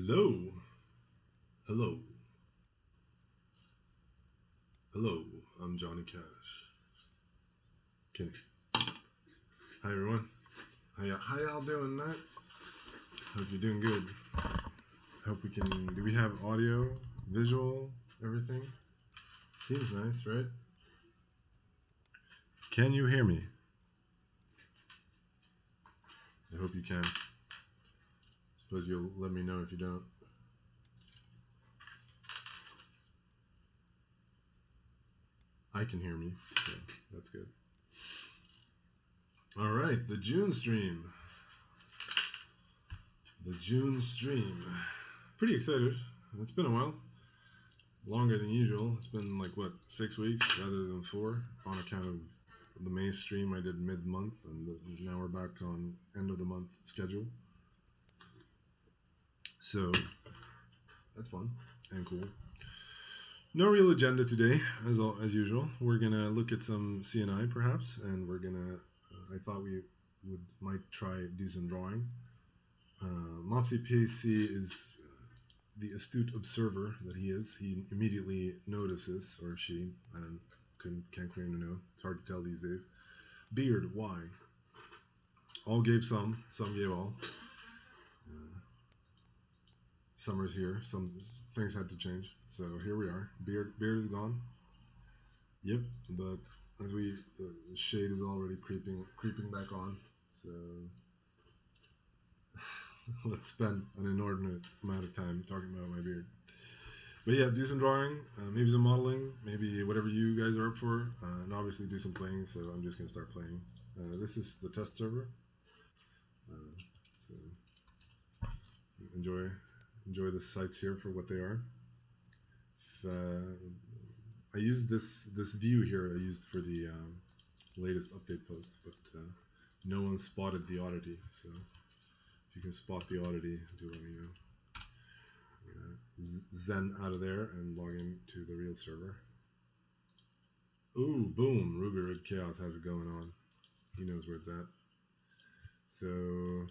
Hello, hello, hello. I'm Johnny Cash. Kenny. Hi everyone. How y'all doing tonight? Hope you're doing good. Hope we can. Do we have audio, visual, everything? Seems nice, right? Can you hear me? I hope you can. Suppose you'll let me know if you don't. I can hear me, so that's good. All right, the June stream. The June stream. Pretty excited. It's been a while. Longer than usual. It's been like, what, 6 weeks rather than 4 on account of the May stream I did mid-month, and now we're back on end of the month schedule. So that's fun and cool. No real agenda today, as usual. We're gonna look at some CNI perhaps, and we're gonna. I thought we might do some drawing. Mopsy PC is the astute observer that he is. He immediately notices, or she. Can't claim to know. It's hard to tell these days. Beard, why? All gave some gave all. Summer's here. Some things had to change. So here we are. Beard is gone. Yep, but as the shade is already creeping back on. So let's spend an inordinate amount of time talking about my beard. But yeah, do some drawing, maybe some modeling, maybe whatever you guys are up for, and obviously do some playing. So I'm just gonna start playing. This is the test server. So enjoy the sites here for what they are. I used this view here. I used for the latest update post, but no one spotted the oddity. So if you can spot the oddity, do let me know. I'm gonna zen out of there and log in to the real server. Ooh, boom! Ruby Red Chaos has it going on. He knows where it's at. So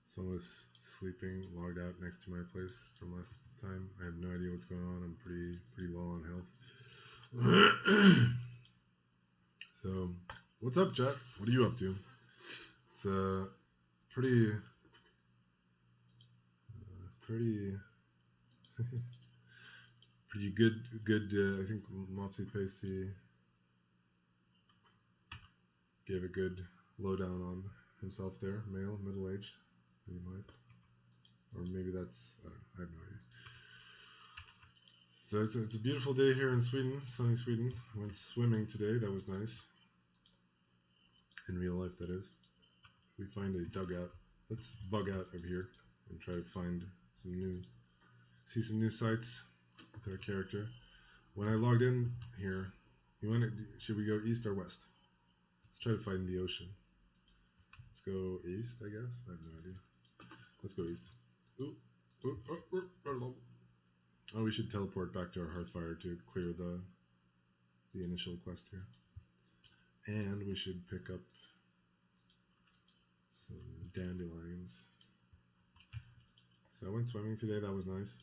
someone was sleeping, logged out next to my place from last time. I have no idea what's going on. I'm pretty low on health. So, what's up, chat? What are you up to? It's pretty good. I think Mopsy Pasty gave a good lowdown on himself there. Male, middle-aged, he might, or maybe that's I have no idea. So it's a beautiful day here in Sweden, sunny Sweden. I went swimming today. That was nice. In real life, that is. We find a dugout. Let's bug out of here and try to see some new sights with our character. When I logged in here, should we go east or west? Let's try to find the ocean. Let's go east, I guess. I have no idea. Let's go east. Oh, we should teleport back to our Hearthfire to clear the initial quest here. And we should pick up some dandelions. So I went swimming today. That was nice.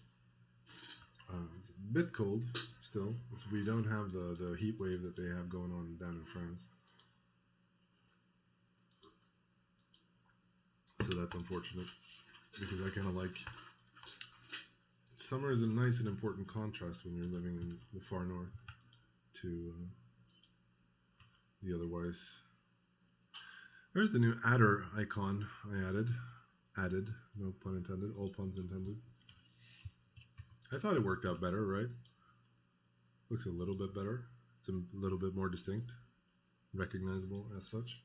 It's a bit cold still. We don't have the heat wave that they have going on down in France. So that's unfortunate, because I kind of like summer is a nice and important contrast when you're living in the far north to the otherwise. There's the new adder icon I added, no pun intended, all puns intended. I thought it worked out better, right? Looks a little bit better. It's a little bit more distinct, recognizable as such.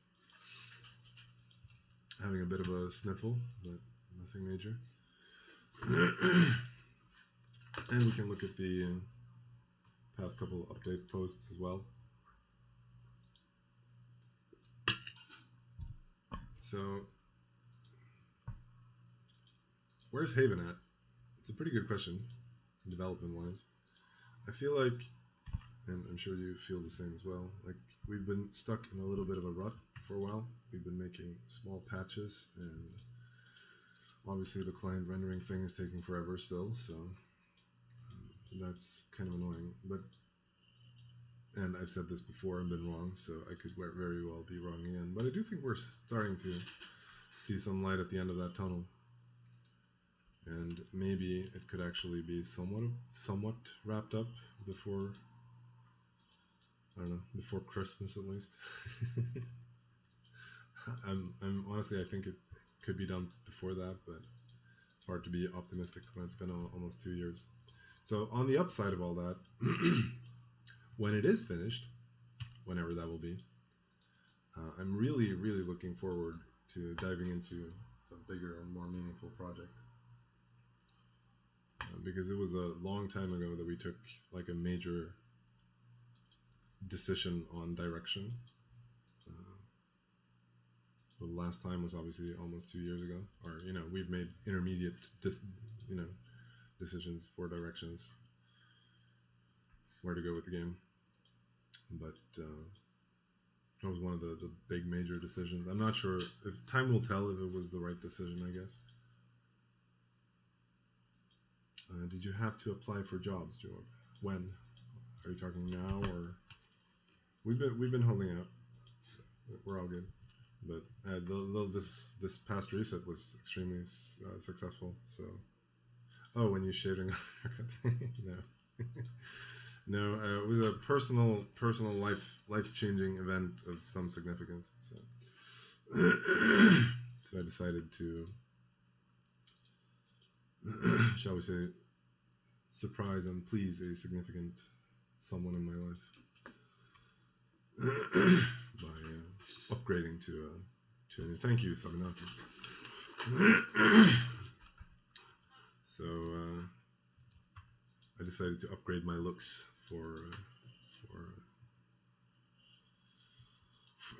Having a bit of a sniffle, but nothing major. And we can look at the past couple of update posts as well. So, where's Haven at? It's a pretty good question, development-wise. I feel like, and I'm sure you feel the same as well, like we've been stuck in a little bit of a rut for a while. We've been making small patches and obviously the client rendering thing is taking forever still, so that's kind of annoying. And I've said this before and been wrong, so I could very well be wrong again. But I do think we're starting to see some light at the end of that tunnel, and maybe it could actually be somewhat wrapped up before, I don't know, before Christmas at least. I'm honestly, I think it could be done before that, but it's hard to be optimistic when it's been almost 2 years. So on the upside of all that, when it is finished, whenever that will be, I'm really looking forward to diving into a bigger and more meaningful project. Because it was a long time ago that we took like a major decision on direction. The last time was obviously almost 2 years ago, or we've made intermediate decisions for directions, where to go with the game, but that was one of the big major decisions. I'm not sure if time will tell if it was the right decision, I guess. Did you have to apply for jobs, Jorb? When? Are you talking now, or we've been holding out? We're all good. But this past reset was extremely successful. So, when you shaving a haircut? No, no. It was a personal life-changing event of some significance. So, so I decided to, shall we say, surprise and please a significant someone in my life by upgrading to a thank you, Sabinati. So I decided to upgrade my looks for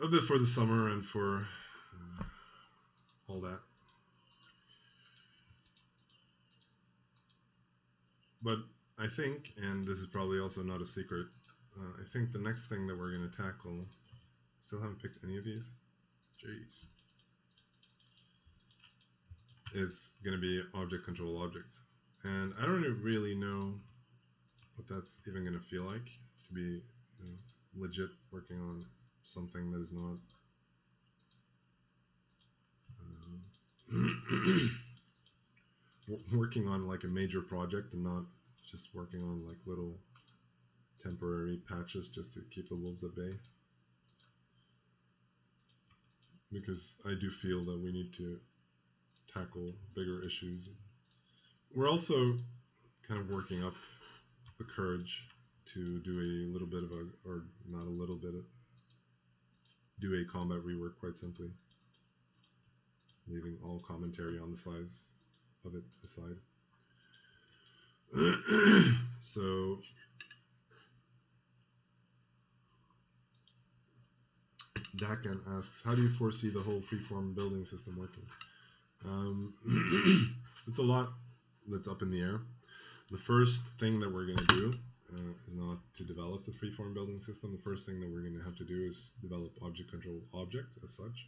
a bit for the summer and for all that. But I think, and this is probably also not a secret, I think the next thing that we're going to tackle, still haven't picked any of these, jeez, is going to be object control objects. And I don't really know what that's even going to feel like, to be legit working on something that is not working on like a major project and not just working on like little temporary patches just to keep the wolves at bay. Because I do feel that we need to tackle bigger issues. We're also kind of working up the courage to do a little bit of or not a little bit, do a combat rework quite simply, leaving all commentary on the size of it aside. So Dakan asks, how do you foresee the whole freeform building system working? It's a lot that's up in the air. The first thing that we're going to do is not to develop the freeform building system. The first thing that we're going to have to do is develop object control objects as such.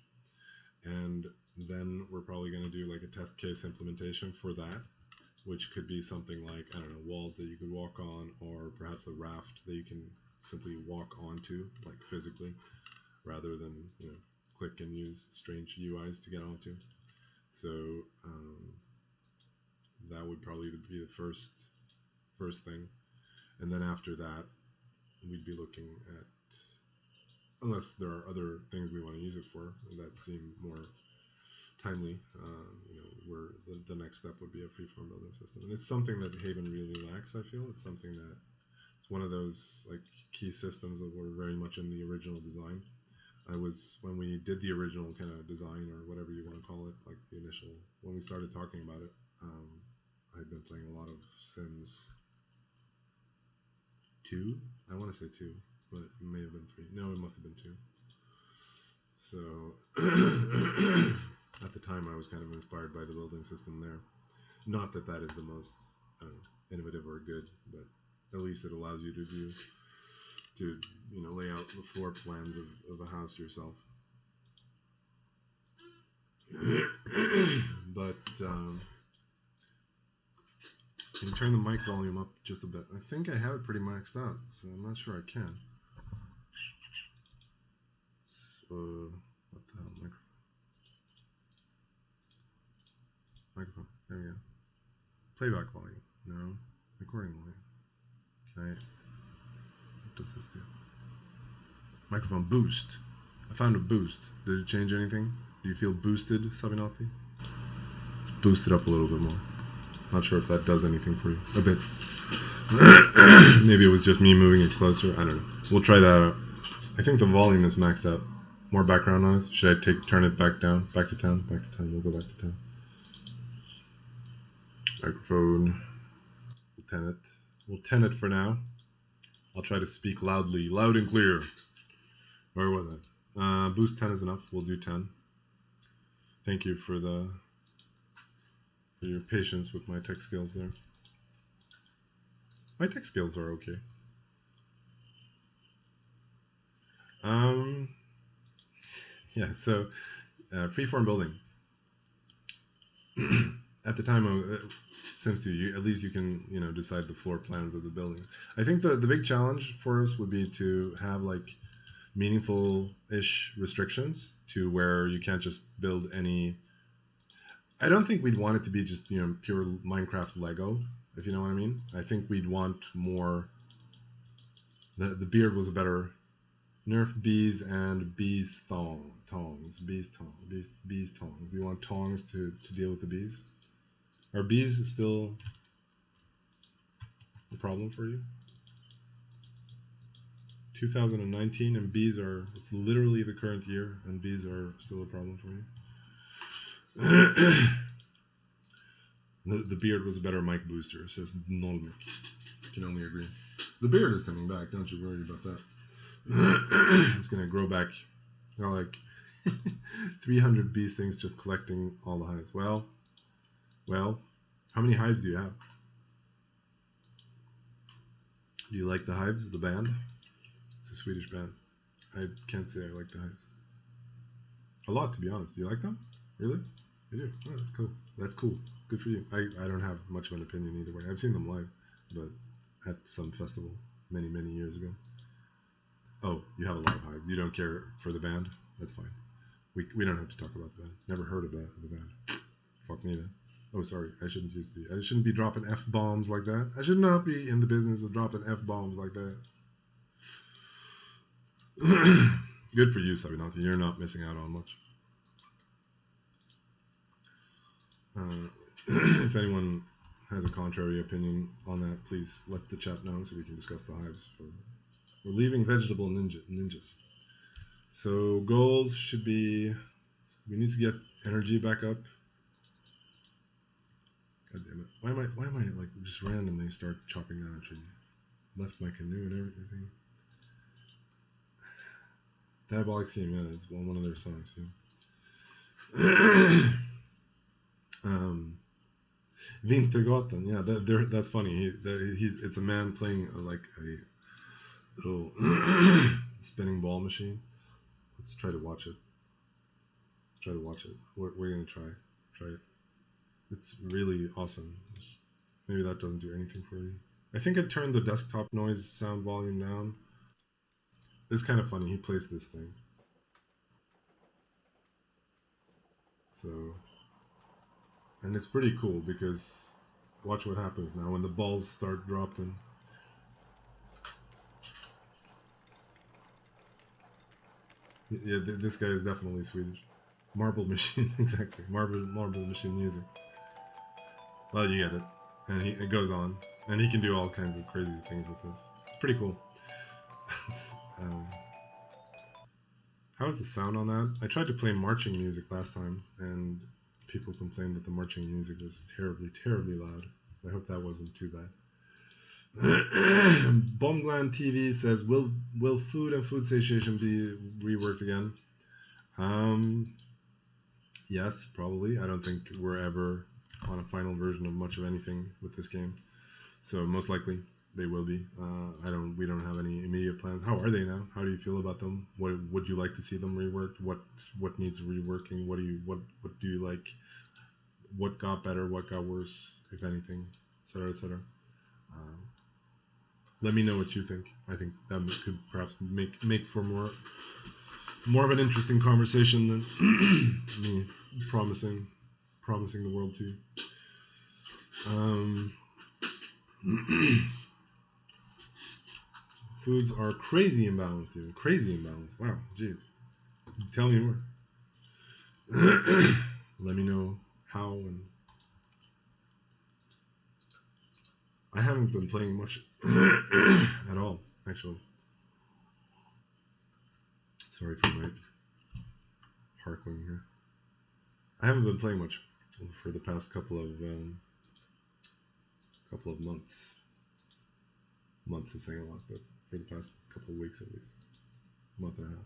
And then we're probably going to do like a test case implementation for that, which could be something like, I don't know, walls that you could walk on, or perhaps a raft that you can simply walk onto, like physically, rather than click and use strange UIs to get onto. So that would probably be the first thing, and then after that, we'd be looking at, unless there are other things we want to use it for that seem more timely, where the next step would be a freeform building system. And it's something that Haven really lacks, I feel. It's something that, it's one of those like key systems that were very much in the original design. When we did the original kind of design, or whatever you want to call it, like the initial, when we started talking about it, I'd been playing a lot of Sims 2, I want to say 2, but it may have been 3. No, it must have been 2. So at the time I was kind of inspired by the building system there. Not that that is the most, I don't know, innovative or good, but at least it allows you to lay out the floor plans of a house yourself. but can you turn the mic volume up just a bit? I think I have it pretty maxed out, so I'm not sure I can. So, what the hell, microphone. There we go. Playback volume. No. Recording volume. Okay. What does this do? Microphone boost. I found a boost. Did it change anything? Do you feel boosted, Sabinati? Boost it up a little bit more. Not sure if that does anything for you. A bit. Maybe it was just me moving it closer. I don't know. We'll try that out. I think the volume is maxed out. More background noise. Should I turn it back down? Back to 10? Back to 10. We'll go back to 10. Microphone. We'll 10 it. We'll 10 it for now. I'll try to speak loudly. Loud and clear. Where was I? Boost 10 is enough. We'll do 10. Thank you for your patience with my tech skills there. My tech skills are okay. Yeah, so freeform building. At the time of Sims 2, at least you can decide the floor plans of the building. I think the big challenge for us would be to have like meaningful-ish restrictions to where you can't just build any. I don't think we'd want it to be just pure Minecraft Lego, if you know what I mean. I think we'd want more. The beard was a better. Nerf bees and bees tongs. Bees tongs. You want tongs to deal with the bees? Are bees still a problem for you? 2019 and bees it's literally the current year and bees are still a problem for you? The beard was a better mic booster, says Nolmik. I can only agree. The beard is coming back, don't you worry about that. It's gonna grow back. Like 300 bee stings just collecting all the hives. Well, how many hives do you have? Do you like the hives, the band? It's a Swedish band. I can't say I like the hives. A lot, to be honest. Do you like them? Really? You do? Oh, that's cool. That's cool. Good for you. I don't have much of an opinion either way. I've seen them live, but at some festival many years ago. Oh, you have a lot of hives. You don't care for the band? That's fine. We don't have to talk about the band. Never heard of the band. Fuck me then. Oh, sorry. I shouldn't be dropping F-bombs like that. I should not be in the business of dropping F-bombs like that. Good for you, Sabinati. You're not missing out on much. If anyone has a contrary opinion on that, please let the chat know so we can discuss the hives. We're leaving vegetable ninjas. So goals should be, we need to get energy back up. God damn it. Why am I like just randomly start chopping down a tree? Left my canoe and everything. Diabolic Theme, yeah, it's one of their songs, yeah. Vintergatan, yeah, that's funny. It's a man playing like a little spinning ball machine. Let's try to watch it. We're gonna try it. It's really awesome. Maybe that doesn't do anything for you. I think I turned the desktop noise sound volume down. It's kind of funny. He plays this thing. So, and it's pretty cool because watch what happens now when the balls start dropping. Yeah, this guy is definitely Swedish. Marble machine, exactly. Marble machine music. Well, you get it. And it goes on. And he can do all kinds of crazy things with this. It's pretty cool. How is the sound on that? I tried to play marching music last time, and people complained that the marching music was terribly loud. So I hope that wasn't too bad. Bombgland TV says, will food and food satiation be reworked again? Yes, probably. I don't think we're ever on a final version of much of anything with this game, so most likely they will be. We don't have any immediate plans. How are they now? How do you feel about them? What would you like to see them reworked? What needs reworking? What do you like? what got better, what got worse, if anything, etc., etc. Let me know what you think. I think that could perhaps make for more of an interesting conversation than me promising the world to you. Foods are crazy imbalanced, dude. Crazy imbalanced. Wow, jeez. Tell me more. Let me know how. And I haven't been playing much at all, actually. Sorry for my harkling here. I haven't been playing much for the past couple of months. Months is saying a lot, but for the past couple of weeks at least, month and a half.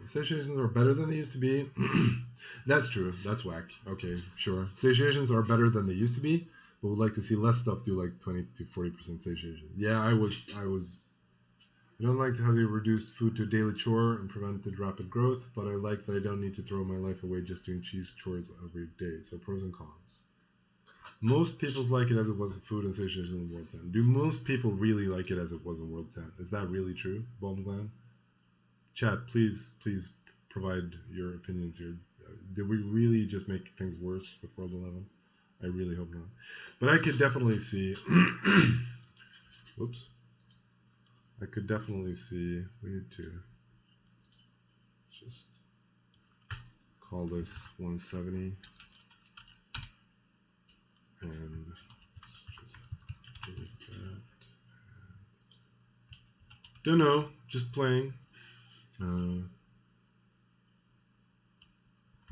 Satiations are better than they used to be. That's true. That's whack. Okay, sure. Satiations are better than they used to be, but would like to see less stuff do like 20 to 40% satiation. Yeah, I don't like how they reduced food to a daily chore and prevented rapid growth, but I like that I don't need to throw my life away just doing cheese chores every day. So pros and cons. Most people like it as it was in food and satiation in World 10. Do most people really like it as it was in World 10? Is that really true, Baumglan? Chat, please provide your opinions here. Did we really just make things worse with World 11? I really hope not. But I could definitely see... Whoops. I could definitely see... We need to just call this 170. And just delete that. Don't know, just playing.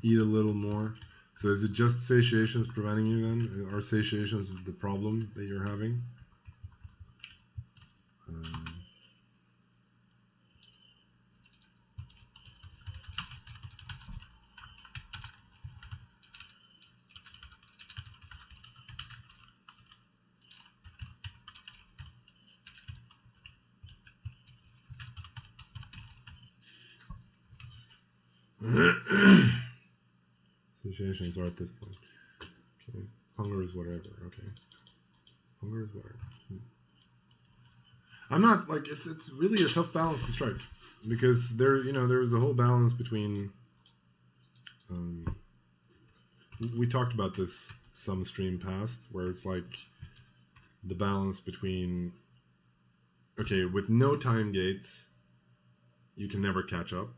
Eat a little more. So is it just satiations preventing you then? Are satiations the problem that you're having? Satiations are at this point. Okay. Hunger is whatever. Okay. Hunger is whatever. I'm not like it's really a tough balance to strike because there's the whole balance between. We talked about this some stream past where it's like the balance between. Okay, with no time gates, you can never catch up,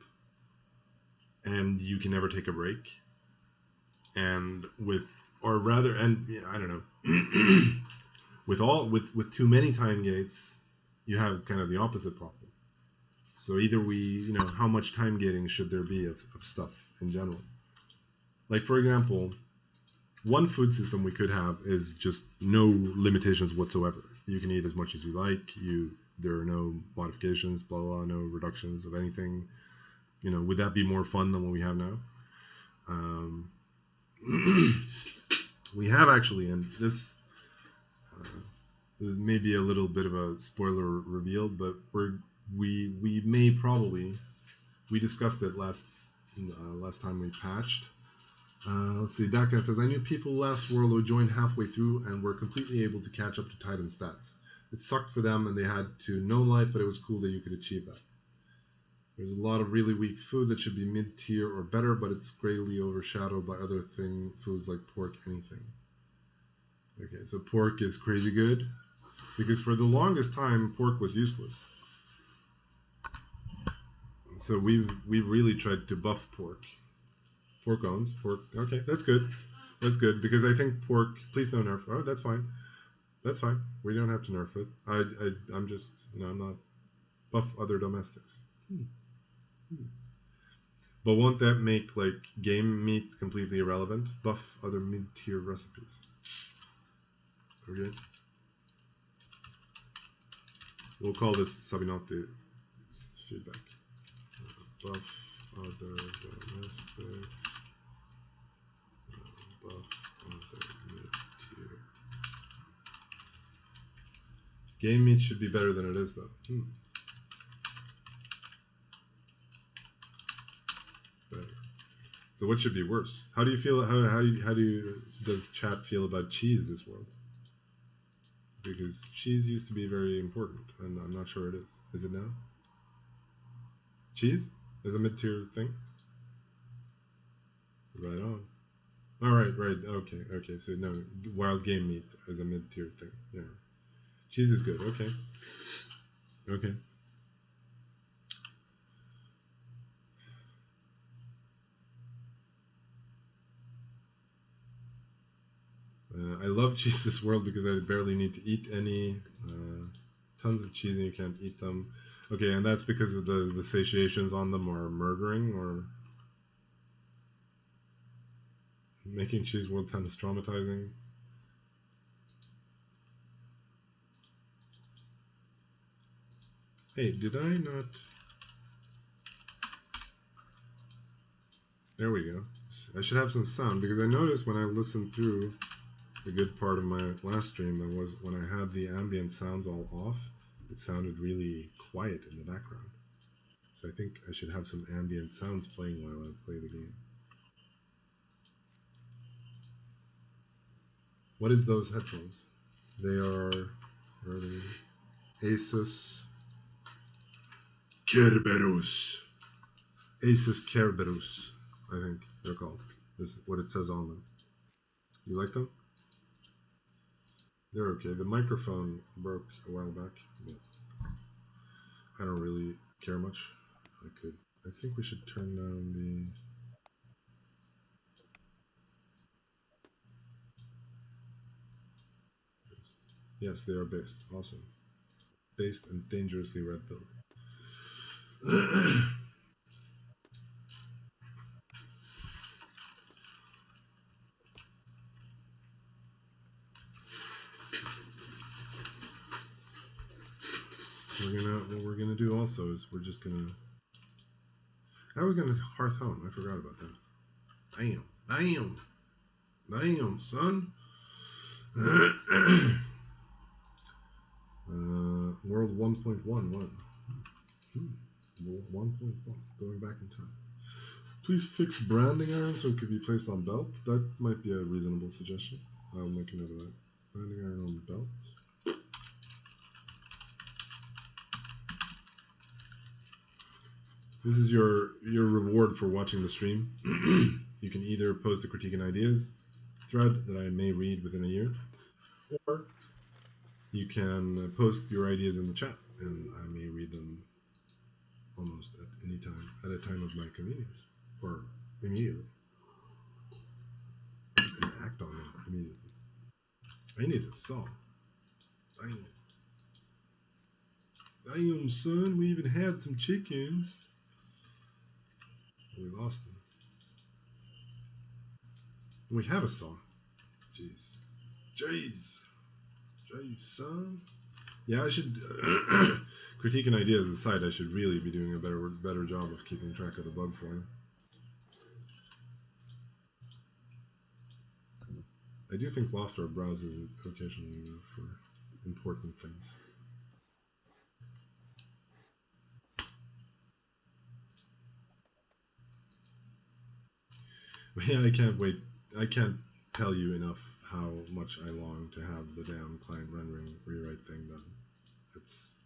and you can never take a break. And I don't know, with too many time gates, you have kind of the opposite problem. So either how much time gating should there be of stuff in general? Like for example, one food system we could have is just no limitations whatsoever. You can eat as much as you like. There are no modifications, blah blah, no reductions of anything. Would that be more fun than what we have now? We have actually, and this may be a little bit of a spoiler reveal, but we may probably, we discussed it last time we patched. Let's see, Dakan says, I knew people last World who joined halfway through and were completely able to catch up to Titan stats. It sucked for them and they had to know life, but it was cool that you could achieve that. There's a lot of really weak food that should be mid-tier or better, but it's greatly overshadowed by other foods like pork, anything. Okay, so pork is crazy good, because for the longest time, pork was useless. So we've really tried to buff pork. Pork owns, pork, okay, that's good. That's good, because I think pork, please don't nerf, oh, that's fine. That's fine, we don't have to nerf it. I'm just, I'm not, buff other domestics. But won't that make like game meat completely irrelevant? Buff other mid-tier recipes. Okay. We'll call this Sabinote feedback. Buff other domestics. Buff other mid-tier. Game meat should be better than it is though. Better. So So what should be worse? How do you feel? Does chat feel about cheese this world? Because cheese used to be very important, and I'm not sure it is. Is it now? Cheese is a mid-tier thing. Right on. All right, right. Okay. So no, wild game meat is a mid-tier thing. Yeah. Cheese is good. Okay. I love cheese this world because I barely need to eat any. Tons of cheese and you can't eat them. Okay, and that's because of the satiations on them are murdering or making cheese world kind of traumatizing. Hey, did I not? There we go. I should have some sound because I noticed when I listened through a good part of my last stream that was when I had the ambient sounds all off, it sounded really quiet in the background. So I think I should have some ambient sounds playing while I play the game. What is those headphones? They are Asus Kerberos. Asus Kerberos, I think they're called. This is what it says on them. You like them? They're okay. The microphone broke a while back, but I don't really care much. I think we should turn down the... Yes, they are based. Awesome. Based and dangerously red-pilled. What we're gonna do also is we're just gonna... I was gonna hearth home. I forgot about that. Damn, son. World 1.1. World 1.1. Going back in time. Please fix branding iron so it could be placed on belt. That might be a reasonable suggestion. I'll make a note of that. Branding iron on belt. This is your reward for watching the stream. You can either post the critique and ideas thread that I may read within a year, or you can post your ideas in the chat and I may read them almost at any time, at a time of my convenience, or immediately, and act on them immediately. I need a saw. Damn, son, we even had some chickens. We lost them. We have a saw. Jeez, son. Yeah, I should critique and ideas aside. I should really be doing a better job of keeping track of the bug form. I do think Loftar browses it occasionally for important things. But yeah, I can't wait. I can't tell you enough how much I long to have the damn client rendering rewrite thing done. It's,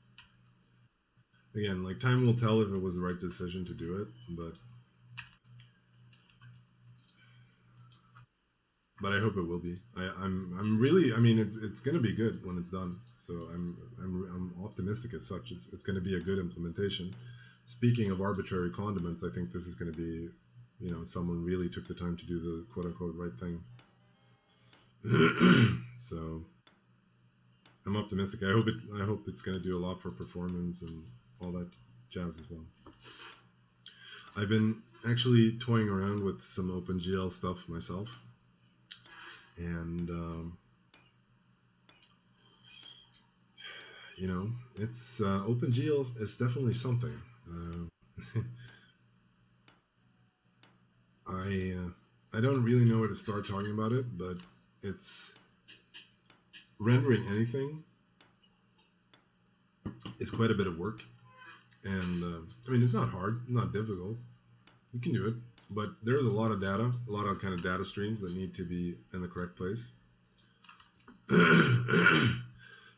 again, like, time will tell if it was the right decision to do it, but I hope it will be. I'm really, I mean, it's gonna be good when it's done. So I'm optimistic as such. It's gonna be a good implementation. Speaking of arbitrary condiments, I think this is gonna be, you know, someone really took the time to do the quote unquote right thing. So I'm optimistic. I hope it's gonna do a lot for performance and all that jazz as well. I've been actually toying around with some OpenGL stuff myself. And, you know, it's OpenGL is definitely something. I don't really know where to start talking about it, but it's rendering anything is quite a bit of work. And I mean, it's not hard, not difficult. You can do it. but there's a lot of data, a lot of kind of data streams that need to be in the correct place.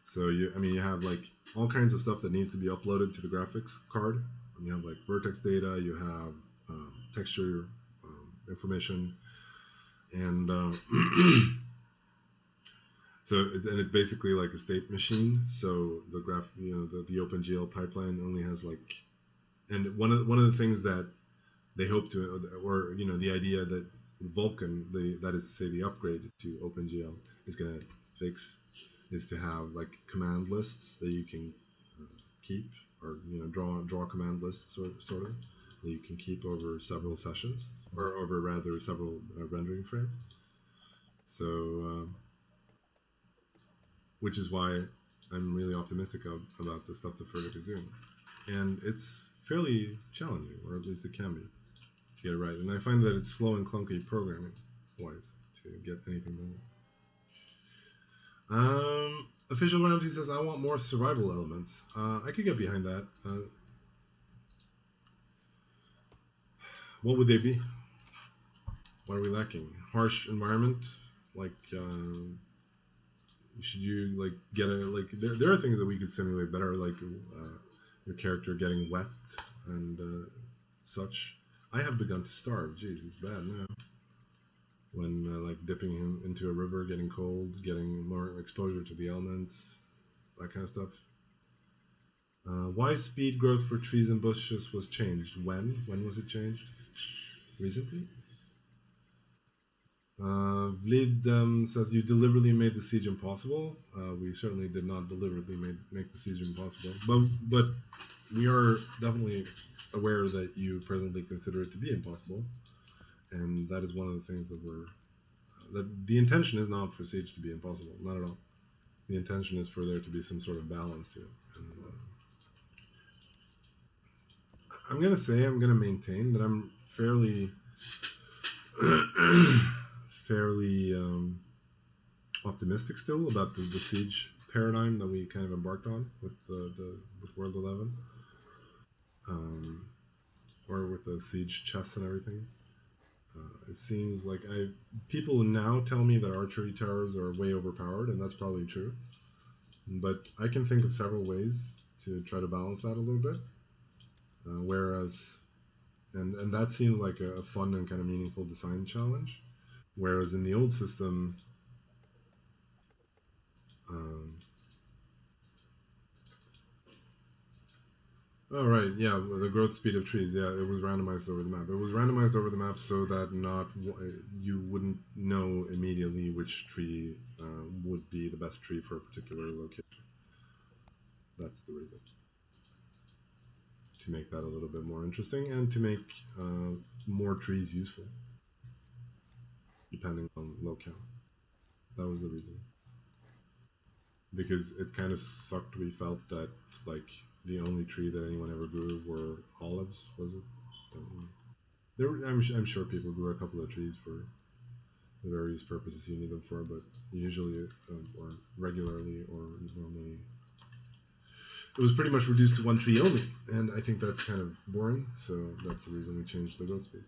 So you have like all kinds of stuff that needs to be uploaded to the graphics card. You have like vertex data, you have texture information, and it's basically like a state machine. So the OpenGL pipeline only has like, and one of the things that they hope to, or the idea that Vulkan, that is to say the upgrade to OpenGL, is going to fix, is to have like command lists that you can keep, or draw command lists sort of that you can keep over several sessions, or over rather several rendering frames. So which is why I'm really optimistic about the stuff that Furtic is doing, and it's fairly challenging, or at least it can be, to get it right. And I find that it's slow and clunky programming wise to get anything done. Official Ramsey says, I want more survival elements. I could get behind that. What would they be? What are we lacking? Harsh environment? Like, should you like get a like? There are things that we could simulate better, like your character getting wet and such. I have begun to starve. Jeez, it's bad now. When like dipping him into a river, getting cold, getting more exposure to the elements, that kind of stuff. Why speed growth for trees and bushes was changed? When? When was it changed? Recently? Vlid says, you deliberately made the siege impossible. We certainly did not deliberately make the siege impossible. But we are definitely aware that you presently consider it to be impossible. And that is one of the things that the intention is not for siege to be impossible. Not at all. The intention is for there to be some sort of balance to it. And, I'm going to maintain that I'm fairly optimistic still about the siege paradigm that we kind of embarked on with with World 11, or with the siege chests and everything. It seems like people now tell me that archery towers are way overpowered, and that's probably true. But I can think of several ways to try to balance that a little bit. And that seems like a fun and kind of meaningful design challenge. Whereas in the old system, oh right, yeah, the growth speed of trees, yeah, it was randomized over the map. It was randomized over the map so that you wouldn't know immediately which tree would be the best tree for a particular location. That's the reason. To make that a little bit more interesting, and to make more trees useful, depending on locale. That was the reason. Because it kind of sucked. We felt that like the only tree that anyone ever grew were olives. Was it? I'm sure people grew a couple of trees for the various purposes you need them for, but usually or regularly or normally, it was pretty much reduced to one tree only, and I think that's kind of boring. So that's the reason we changed the growth speed.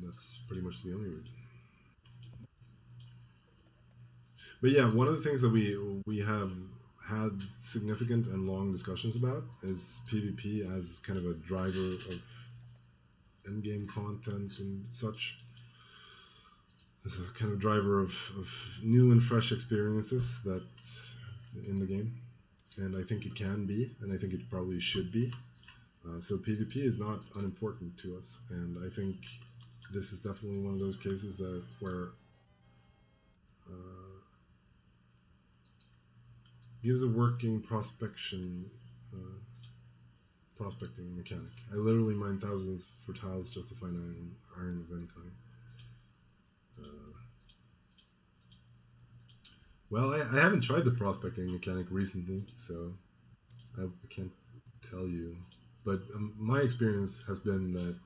That's pretty much the only reason. But yeah, one of the things that we have had significant and long discussions about is PvP as kind of a driver of endgame content and such. As a kind of driver of new and fresh experiences that in the game. And I think it can be, and I think it probably should be. So PvP is not unimportant to us, and I think this is definitely one of those cases where gives a working prospecting mechanic. I literally mine thousands for tiles just to find iron of any kind. Well, I haven't tried the prospecting mechanic recently, so I can't tell you. But my experience has been that,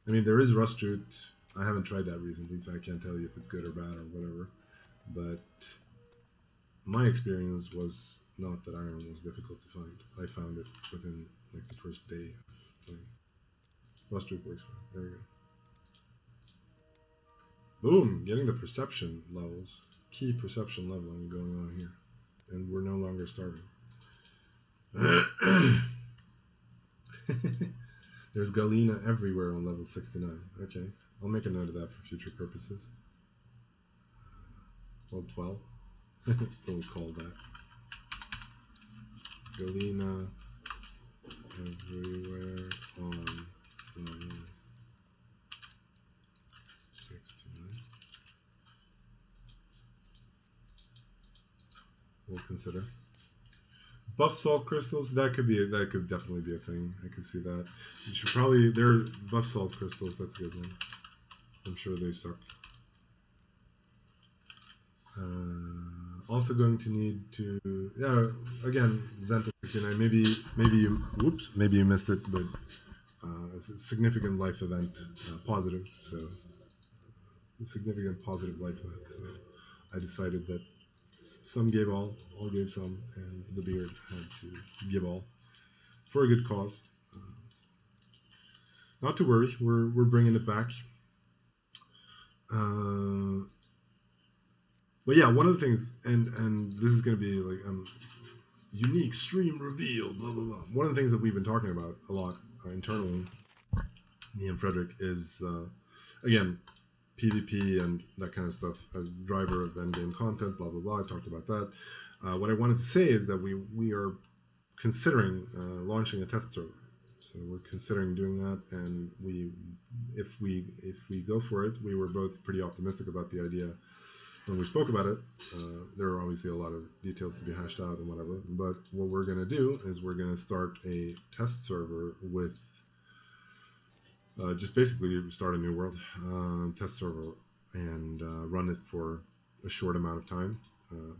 I mean, there is Rust Root. I haven't tried that recently, so I can't tell you if it's good or bad or whatever. But my experience was not that iron was difficult to find. I found it within like the first day of playing. Rustwick works fine. There we go. Boom! Getting the perception levels. Key perception leveling going on here. And we're no longer starving. There's Galena everywhere on level 69. Okay, I'll make a note of that for future purposes. Level 12. It's only called that. Galena everywhere on level 69. We'll consider. Buff salt crystals, that could definitely be a thing. I could see that. You should probably, they're buff salt crystals, that's a good one. I'm sure they suck. Also going to need to, yeah, again, Zenta 69, maybe you missed it, but it's a significant life event, positive, so significant positive life event. So I decided that some gave all gave some, and the beard had to give all for a good cause. Not to worry, we're bringing it back. But yeah, one of the things, and this is going to be like unique stream reveal, blah blah blah. One of the things that we've been talking about a lot internally, me and Frederick, is again, PvP and that kind of stuff as driver of endgame content, blah blah blah. I talked about that. What I wanted to say is that we are considering launching a test server. So we're considering doing that, and if we go for it, we were both pretty optimistic about the idea when we spoke about it. There are obviously a lot of details to be hashed out and whatever, but what we're going to do is we're going to start a test server with just basically start a new world test server and run it for a short amount of time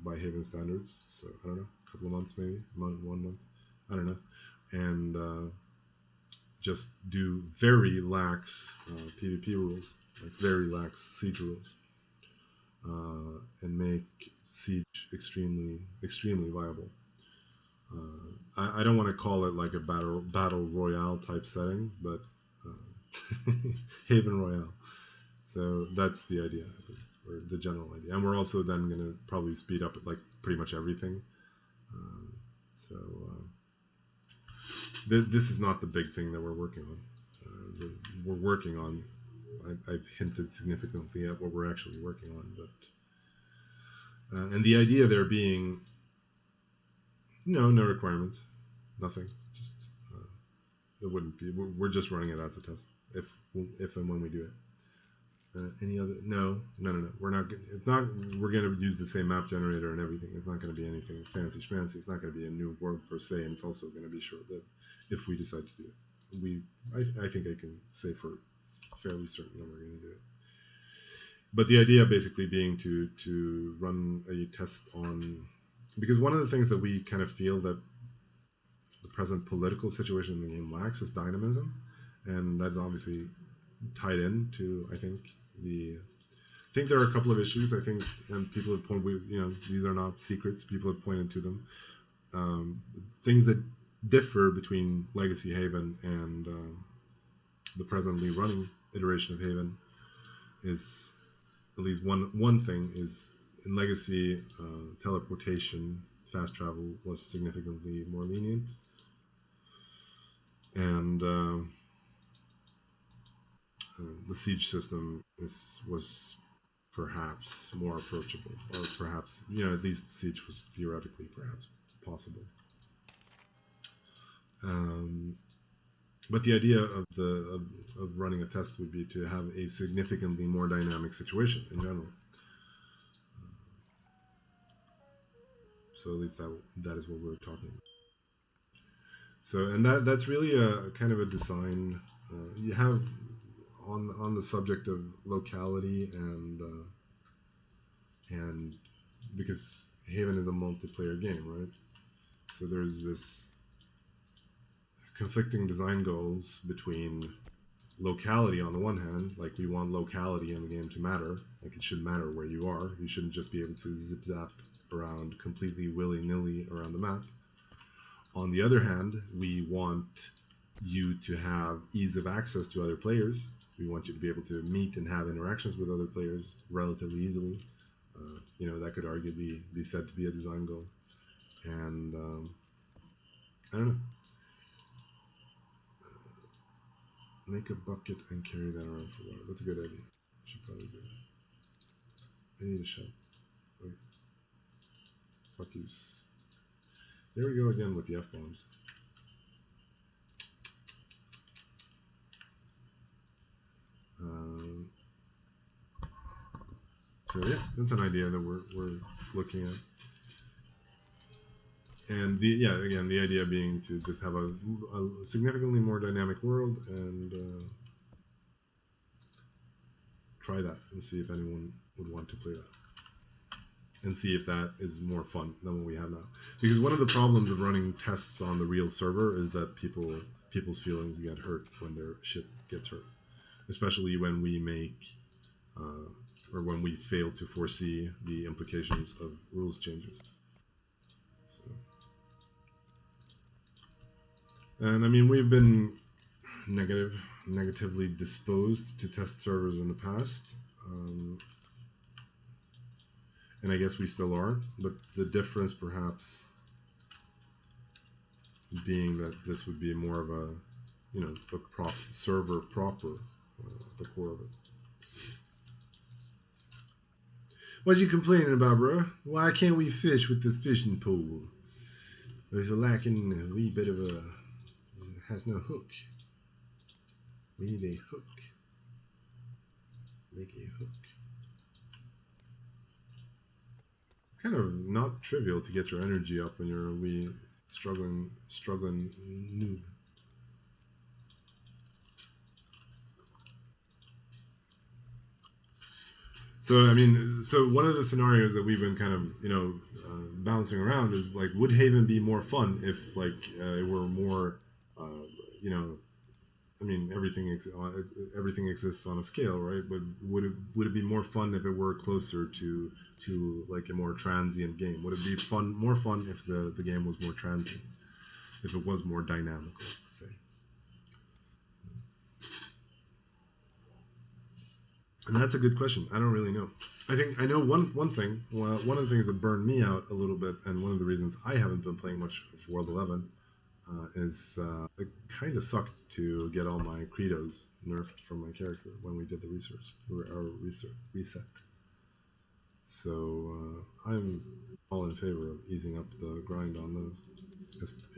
by Haven standards. So I don't know, a couple of months maybe, 1 month, I don't know, and just do very lax PvP rules, like very lax siege rules, and make siege extremely viable. I don't want to call it like a battle royale type setting, but Haven Royale. So that's the idea, or the general idea. And we're also then going to probably speed up like pretty much everything. This is not the big thing that we're working on. We're working on, I've hinted significantly at what we're actually working on, but and the idea there being no requirements, nothing, just it wouldn't be, we're just running it as a test if and when we do it. Any other? No. We're not. It's not. We're going to use the same map generator and everything. It's not going to be anything fancy schmancy. It's not going to be a new world per se, and it's also going to be short-lived if we decide to do it. I think I can say for fairly certain that we're going to do it. But the idea basically being to run a test on, because one of the things that we kind of feel that the present political situation in the game lacks is dynamism, and that's obviously tied in to, I think there are a couple of issues, I think, and people have pointed, these are not secrets, people have pointed to them, things that differ between Legacy Haven and the presently running iteration of Haven is, at least one thing is, in Legacy, teleportation, fast travel was significantly more lenient, and the siege system was perhaps more approachable, or perhaps, at least siege was theoretically perhaps possible. But the idea of running a test would be to have a significantly more dynamic situation in general. So at least that is what we're talking about. So, and that's really a kind of a design. You have on the subject of locality and because Haven is a multiplayer game, right? So there's this conflicting design goals between locality on the one hand, like we want locality in the game to matter. Like it should matter where you are. You shouldn't just be able to zip zap around completely willy-nilly around the map. On the other hand, we want you to have ease of access to other players. We want you to be able to meet and have interactions with other players relatively easily. That could arguably be said to be a design goal. And I don't know. Make a bucket and carry that around for water. That's a good idea. I should probably do that. I need a shell. Okay. Fuck yous. There we go again with the F-bombs. So yeah, that's an idea that we're looking at. And the idea being to just have a significantly more dynamic world and try that and see if anyone would want to play that. And see if that is more fun than what we have now. Because one of the problems of running tests on the real server is that people's feelings get hurt when their shit gets hurt. Especially when we make or when we fail to foresee the implications of rules changes. So. And I mean, we've been negatively disposed to test servers in the past. And I guess we still are, but the difference perhaps being that this would be more of a, the server proper, the core of it. So. What you complaining about, bro? Why can't we fish with this fishing pole? There's a lacking a wee bit of a, it has no hook. We need a hook. Make a hook. Kind of not trivial to get your energy up when you're a wee struggling noob. So I mean, one of the scenarios that we've been kind of bouncing around is like, would Haven be more fun if it were more, I mean, everything exists on a scale, right? But would it be more fun if it were closer to like a more transient game? Would it be more fun if the game was more transient, if it was more dynamical, let's say? And that's a good question. I don't really know. I know one thing. Well, one of the things that burned me out a little bit, and one of the reasons I haven't been playing much of World 11. Is it kind of sucked to get all my credos nerfed from my character when we did the reset. So I'm all in favor of easing up the grind on those,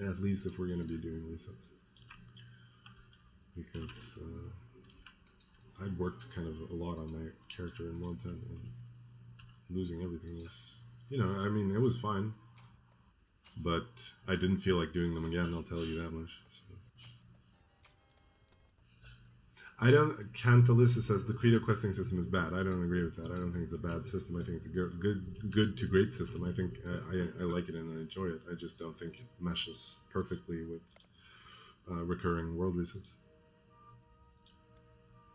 at least if we're going to be doing resets. Because I worked kind of a lot on my character in World 10, and losing everything was, I mean, it was fine. But I didn't feel like doing them again, I'll tell you that much. So. Cantalissa says the Credo questing system is bad. I don't agree with that. I don't think it's a bad system. I think it's a good to great system. I think I like it and I enjoy it. I just don't think it meshes perfectly with recurring world resets.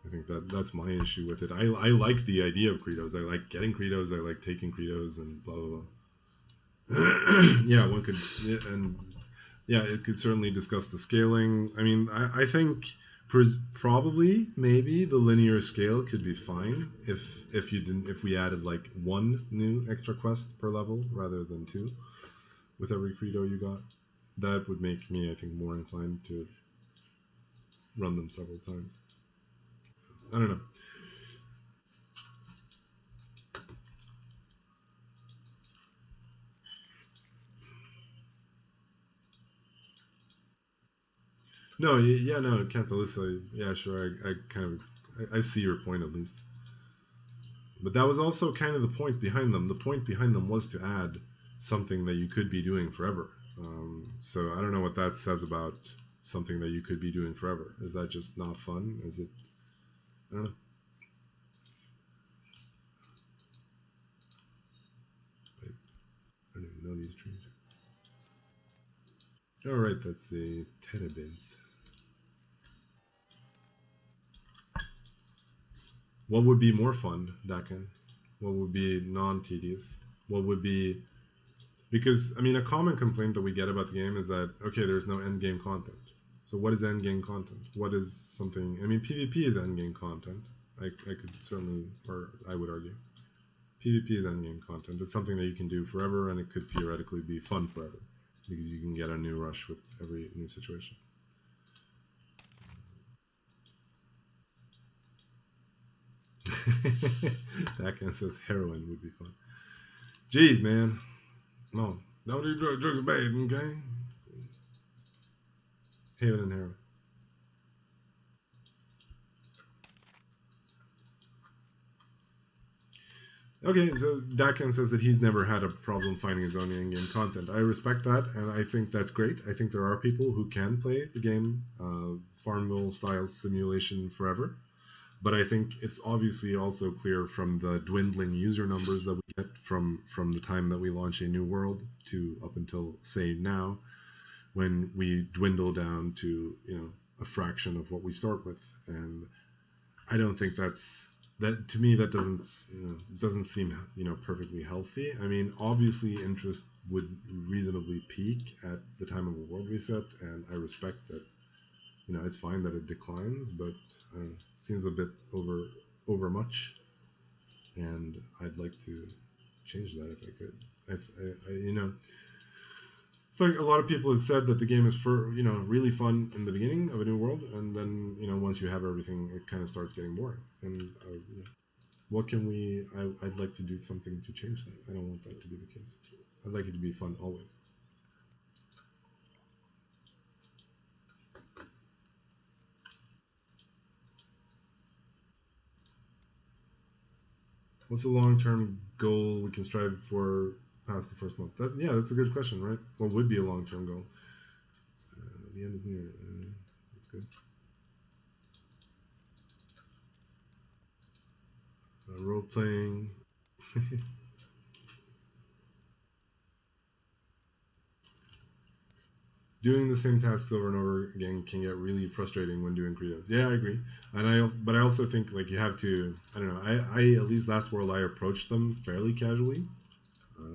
I think that's my issue with it. I like the idea of Credos. I like getting Credos. I like taking Credos and blah blah blah. Yeah, one could, and yeah, it could certainly discuss the scaling. I mean, I think probably maybe the linear scale could be fine if we added like one new extra quest per level rather than two with every credo you got. That would make me, I think, more inclined to run them several times. So, I don't know. No, yeah, no, Cantalissa, yeah, sure, I see your point at least. But that was also kind of the point behind them. The point behind them was to add something that you could be doing forever. So I don't know what that says about something that you could be doing forever. Is that just not fun? Is it? I don't know. I don't even know these trees. All right, that's a terebinth. What would be more fun, Dakan? What would be non-tedious? What would be, because I mean, a common complaint that we get about the game is that okay, there's no end game content. So what is end game content? What is something? I mean, PvP is end game content. I could certainly, or I would argue, PvP is end game content. It's something that you can do forever, and it could theoretically be fun forever because you can get a new rush with every new situation. Dakan says heroin would be fun. Jeez, man. No, don't do drugs. Drugs are bad, okay? Heroin and heroin. Okay, so Dakan says that he's never had a problem finding his own in-game content. I respect that, and I think that's great. I think there are people who can play the game, Farmville-style simulation forever. But I think it's obviously also clear from the dwindling user numbers that we get from the time that we launch a new world to up until, say, now, when we dwindle down to, a fraction of what we start with. And I don't think that to me that doesn't seem perfectly healthy. I mean, obviously interest would reasonably peak at the time of a world reset, and I respect that. It's fine that it declines, but it seems a bit over much, and I'd like to change that if I could. It's like a lot of people have said that the game is really fun in the beginning of a new world, and then once you have everything, it kind of starts getting boring. And what can we? I'd like to do something to change that. I don't want that to be the case. I'd like it to be fun always. What's the long-term goal we can strive for past the first month? That's a good question, right? What would be a long-term goal? The end is near. That's good. Role-playing. Doing the same tasks over and over again can get really frustrating when doing creatives. Yeah, I agree. But I also think like you have to. I don't know. I at least last world I approached them fairly casually.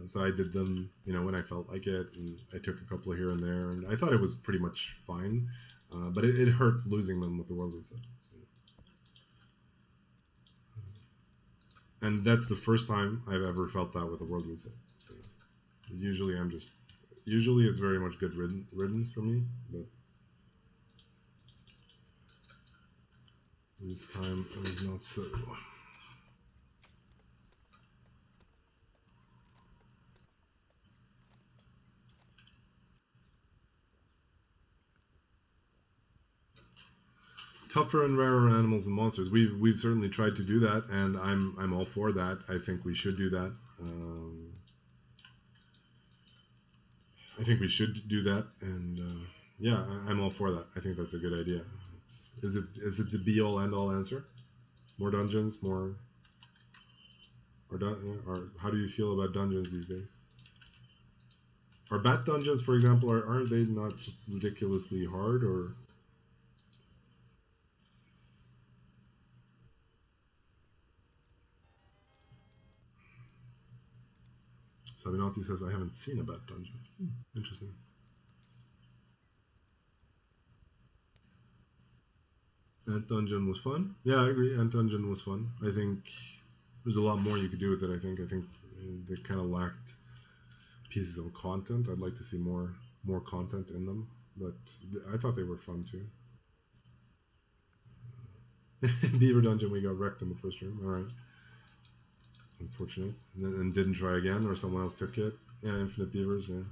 So I did them, when I felt like it, and I took a couple here and there, and I thought it was pretty much fine. But it hurt losing them with the world reset. So. And that's the first time I've ever felt that with a world reset. So usually it's very much good riddance for me, but this time it was not so. Tougher and rarer animals and monsters. We've certainly tried to do that, and I'm all for that. I think we should do that. I think we should do that, and I'm all for that. I think that's a good idea. Is it the be all end all answer? More dungeons, more, or how do you feel about dungeons these days? Are bat dungeons, for example, are they not just ridiculously hard, or? Sabinati says, I haven't seen a bat dungeon. Interesting. Ant Dungeon was fun. Yeah, I agree. Ant Dungeon was fun. I think there's a lot more you could do with it. I think they kind of lacked pieces of content. I'd like to see more content in them, but I thought they were fun too. Beaver Dungeon, we got wrecked in the first room. All right. Unfortunate. And didn't try again, or someone else took it. Yeah, Infinite Beavers, yeah.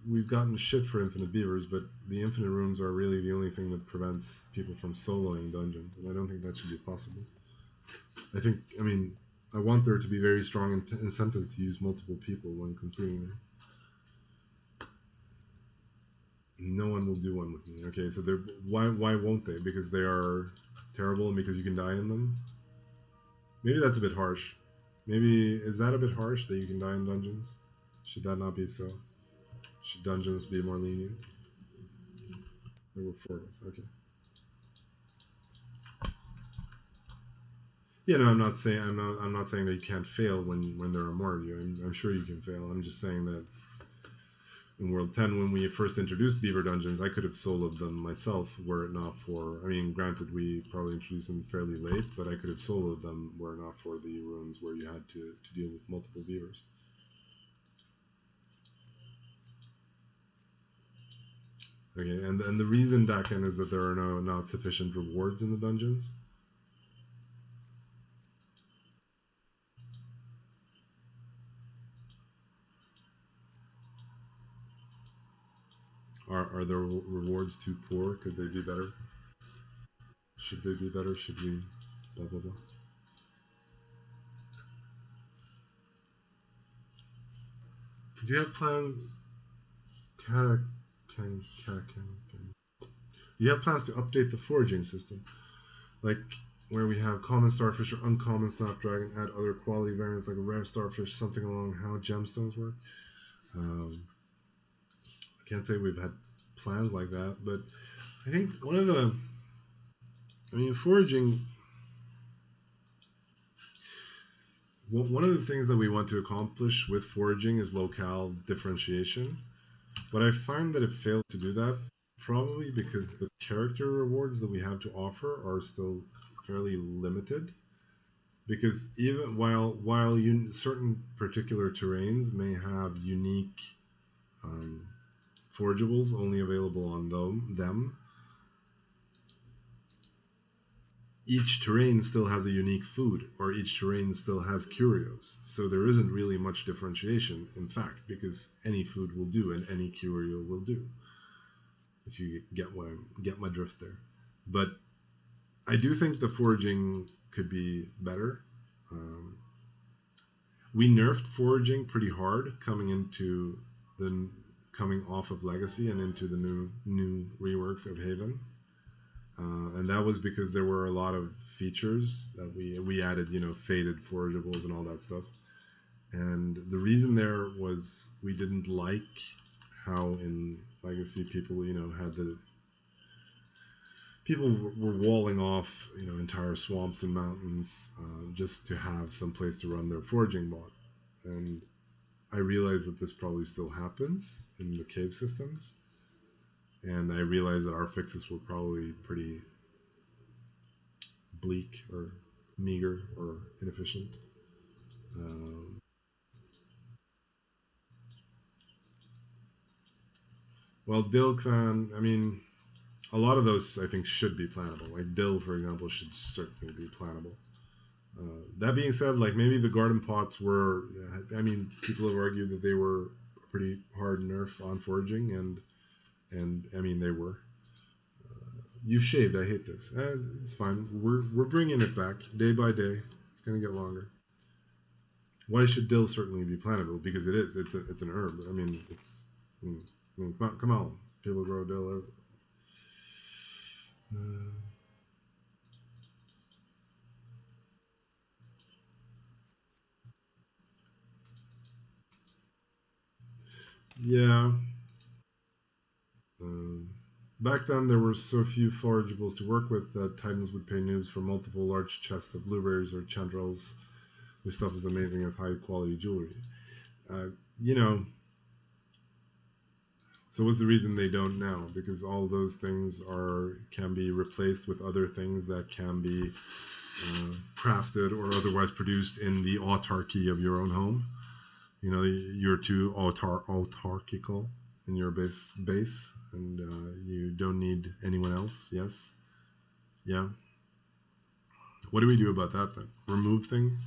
We've gotten shit for Infinite Beavers, but the Infinite Rooms are really the only thing that prevents people from soloing dungeons, and I don't think that should be possible. I want there to be very strong incentives to use multiple people when completing them. No one will do one with me. Okay, so why won't they? Because they are terrible and because you can die in them? Maybe that's a bit harsh. Maybe, is that a bit harsh that you can die in dungeons? Should that not be so? Should dungeons be more lenient? There were 4 of us, okay. Yeah, no, I'm not saying that you can't fail when there are more of you. I'm sure you can fail. I'm just saying that in World 10, when we first introduced Beaver Dungeons, I could have soloed them myself were it not for. I mean, granted, we probably introduced them fairly late, but I could have soloed them were it not for the rooms where you had to deal with multiple beavers. Okay, and the reason, Daken, is that there are not sufficient rewards in the dungeons. Are the rewards too poor? Could they be better? Should they be better? Should we? Blah blah blah. Do you have plans? Can, you have plans to update the foraging system, like where we have common starfish or uncommon snapdragon, add other quality variants like a rare starfish, something along how gemstones work. I can't say we've had plans like that, but I think foraging. One of the things that we want to accomplish with foraging is locale differentiation, but I find that it fails to do that, probably because the character rewards that we have to offer are still fairly limited. Because even while certain particular terrains may have unique forageables only available on them, each terrain still has a unique food, or each terrain still has curios. So there isn't really much differentiation, in fact, because any food will do and any curio will do. If you get my drift there. But I do think the foraging could be better. We nerfed foraging pretty hard coming off of Legacy and into the new rework of Haven. And that was because there were a lot of features that we added, faded forageables and all that stuff. And the reason there was we didn't like how in Legacy people, people were walling off, entire swamps and mountains just to have some place to run their foraging bot. And I realized that this probably still happens in the cave systems. And I realized that our fixes were probably pretty bleak or meager or inefficient. Well, Dill Clan, I mean, a lot of those I think should be plannable. Like Dill, for example, should certainly be plannable. That being said, like maybe the garden pots were, I mean, people have argued that they were a pretty hard nerf on foraging, and I mean they were. You shaved. I hate this. It's fine. We're bringing it back day by day. It's gonna get longer. Why should dill certainly be plantable? Because it is. It's an herb. I mean, come on. People grow dill. Yeah. Back then, there were so few forageables to work with that Titans would pay noobs for multiple large chests of blueberries or chandrels, with stuff as amazing as high quality jewelry. You know, so what's the reason they don't now? Because all those things can be replaced with other things that can be crafted or otherwise produced in the autarky of your own home. You're too autarkical in your base, and you don't need anyone else. Yes, yeah. What do we do about that then? Remove things?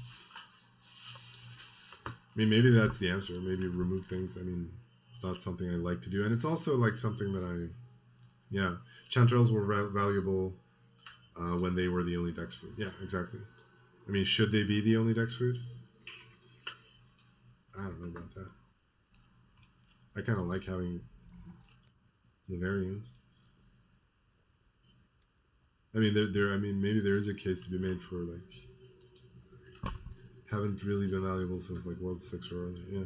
I mean, maybe that's the answer. Maybe remove things. I mean, it's not something I like to do, and it's also like something that yeah. Chanterelles were valuable when they were the only dex food. Yeah, exactly. I mean, should they be the only dex food? I don't know about that. I kind of like having the variants. I mean, I mean, maybe there is a case to be made for like haven't really been valuable since like World 6 or earlier. Yeah.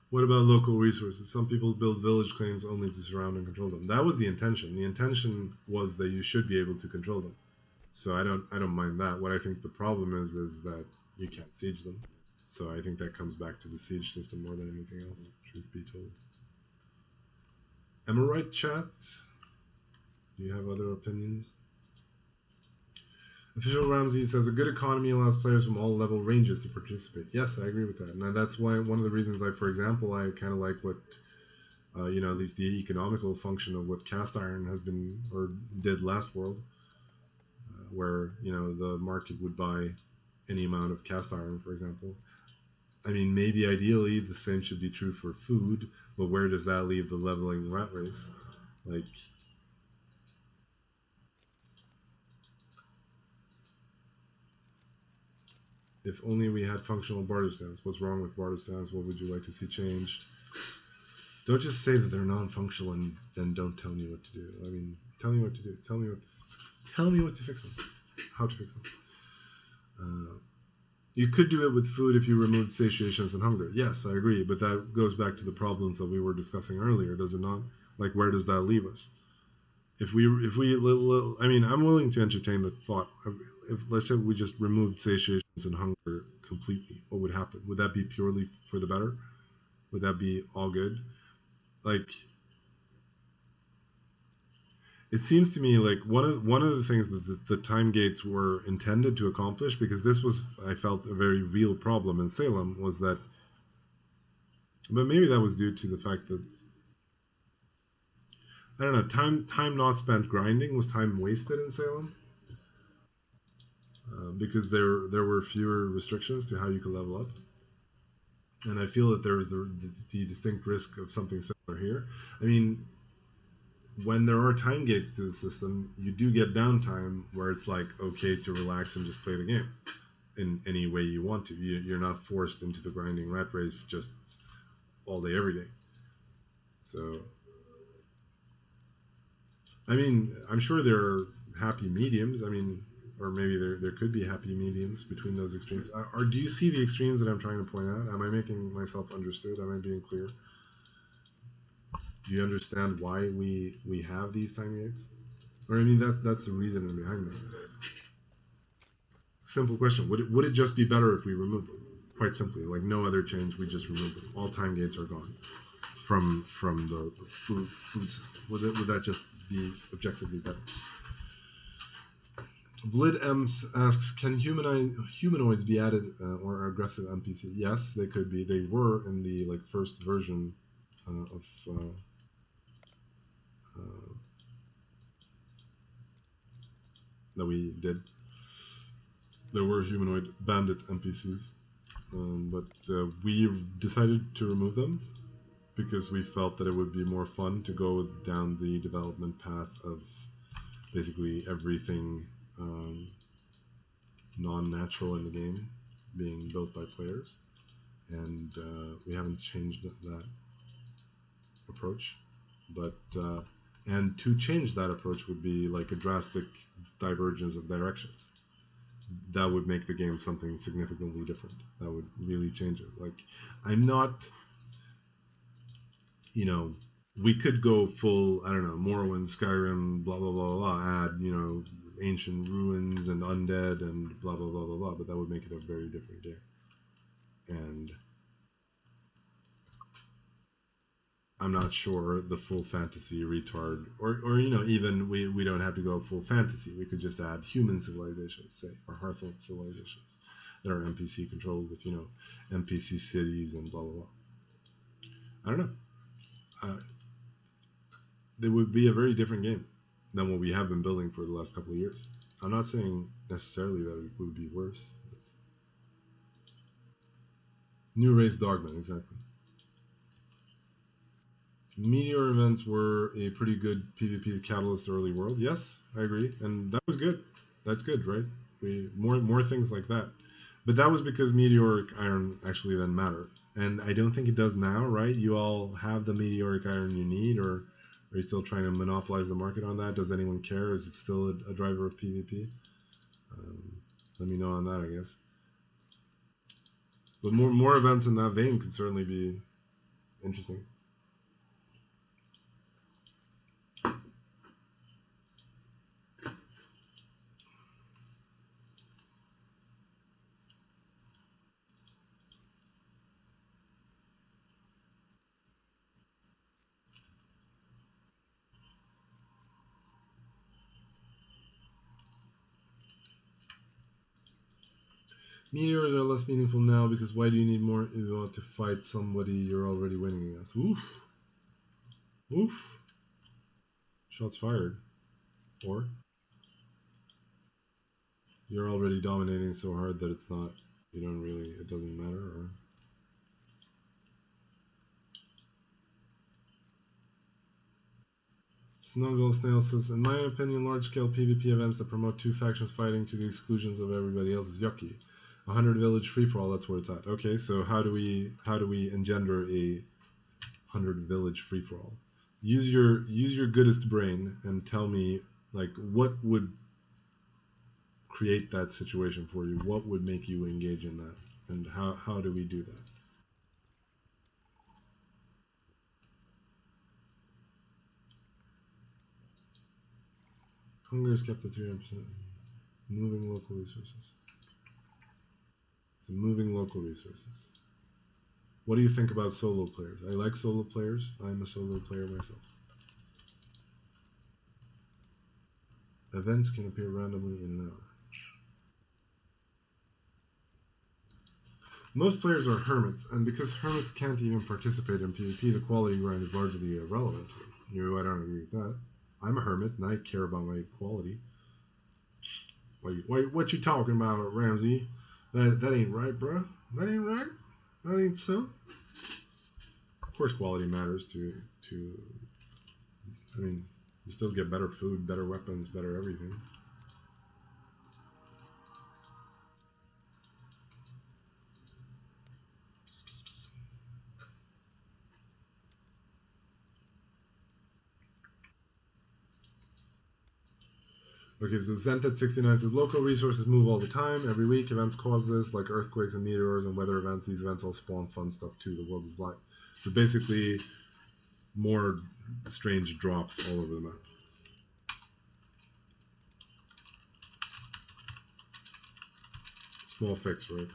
What about local resources? Some people build village claims only to surround and control them. That was the intention. The intention was that you should be able to control them. So I don't mind that. What I think the problem is that you can't siege them. So I think that comes back to the siege system more than anything else, truth be told. Am I right, chat? Do you have other opinions? Official Ramsey says a good economy allows players from all level ranges to participate. Yes, I agree with that, and that's why one of the reasons for example, I kind of like what at least the economical function of what cast iron has been or did last world, where the market would buy any amount of cast iron, for example. I mean, maybe ideally the same should be true for food, but where does that leave the leveling rat race? Like, if only we had functional barter stands. What's wrong with barter stands? What would you like to see changed? Don't just say that they're non-functional and then don't tell me what to do. I mean, tell me what to do. Tell me what to fix them. How to fix them. You could do it with food if you removed satiations and hunger. Yes, I agree, but that goes back to the problems that we were discussing earlier, does it not? Like, where does that leave us? If we, I mean, I'm willing to entertain the thought. If let's say we just removed satiations and hunger completely, what would happen? Would that be purely for the better? Would that be all good? Like, it seems to me like one of the things that the time gates were intended to accomplish, because this was, I felt, a very real problem in Salem, was that, but maybe that was due to the fact that, I don't know, time not spent grinding was time wasted in Salem, because there were fewer restrictions to how you could level up, and I feel that there is the distinct risk of something similar here. I mean, when there are time gates to the system, you do get downtime where it's like okay to relax and just play the game in any way you want to. You're not forced into the grinding rat race just all day every day. So, I mean, I'm sure there are happy mediums. I mean, or maybe there could be happy mediums between those extremes. Or do you see the extremes that I'm trying to point out? Am I making myself understood? Am I being clear? Do you understand why we have these time gates? Or I mean, that's the reasoning behind that. Simple question: would it just be better if we removed them? Quite simply, like no other change, we just remove them. All time gates are gone from the food system. Would that just be objectively better? Blid M asks, can humanoids be added or aggressive NPC? Yes, they could be. They were in the first version of that we did. There were humanoid bandit NPCs, but we decided to remove them because we felt that it would be more fun to go down the development path of basically everything non-natural in the game being built by players, and we haven't changed that approach. But and to change that approach would be like a drastic divergence of directions. That would make the game something significantly different. That would really change it. Like, I'm not, we could go full, I don't know, Morrowind, Skyrim, blah, blah, blah, blah, add, ancient ruins and undead and blah, blah, blah, blah, blah, but that would make it a very different game. And I'm not sure the full fantasy retard, or even we don't have to go full fantasy. We could just add human civilizations, say, or Hearthstone civilizations that are NPC controlled with, NPC cities and blah, blah, blah. I don't know. It would be a very different game than what we have been building for the last couple of years. I'm not saying necessarily that it would be worse. New race Dogman, exactly. Meteor events were a pretty good PvP catalyst early world. Yes, I agree, and that was good. That's good, right? More things like that. But that was because meteoric iron actually then mattered, and I don't think it does now, right? You all have the meteoric iron you need, or are you still trying to monopolize the market on that? Does anyone care? Is it still a driver of PvP? Let me know on that, I guess. But more events in that vein could certainly be interesting. Meteors are less meaningful now because why do you need more Evo to fight somebody you're already winning against? Oof. Oof. Shots fired. Or you're already dominating so hard that it's not, you don't really, it doesn't matter, or... Snuggle Snail says, in my opinion, large-scale PvP events that promote two factions fighting to the exclusions of everybody else is yucky. 100 village free-for-all, that's where it's at. Okay, so how do we engender a 100 village free-for-all? Use your goodest brain and tell me, like, what would create that situation for you? What would make you engage in that? And how do we do that? Hunger is kept at 300%. Moving local resources. So moving local resources. What do you think about solo players? I like solo players. I'm a solo player myself. Events can appear randomly in an hour. Most players are hermits, and because hermits can't even participate in PvP, the quality grind is largely irrelevant. I don't agree with that. I'm a hermit, and I care about my quality. What you talking about, Ramsey? That ain't right, bro. That ain't right. That ain't so. Of course, quality matters to. I mean, you still get better food, better weapons, better everything. Okay, so Zented69 says local resources move all the time. Every week, events cause this, like earthquakes and meteors and weather events. These events all spawn fun stuff too. The world is live. So basically, more strange drops all over the map. Small fix, right?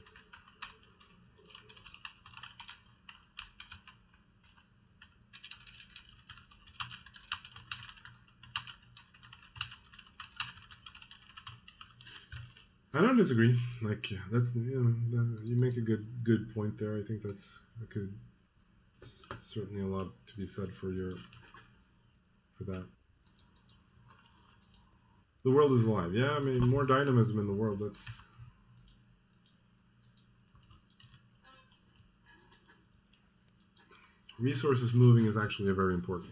I don't disagree. Like that's you make a good point there. I think that's certainly a lot to be said for that. The world is alive. Yeah, I mean more dynamism in the world. That's resources moving is actually a very important.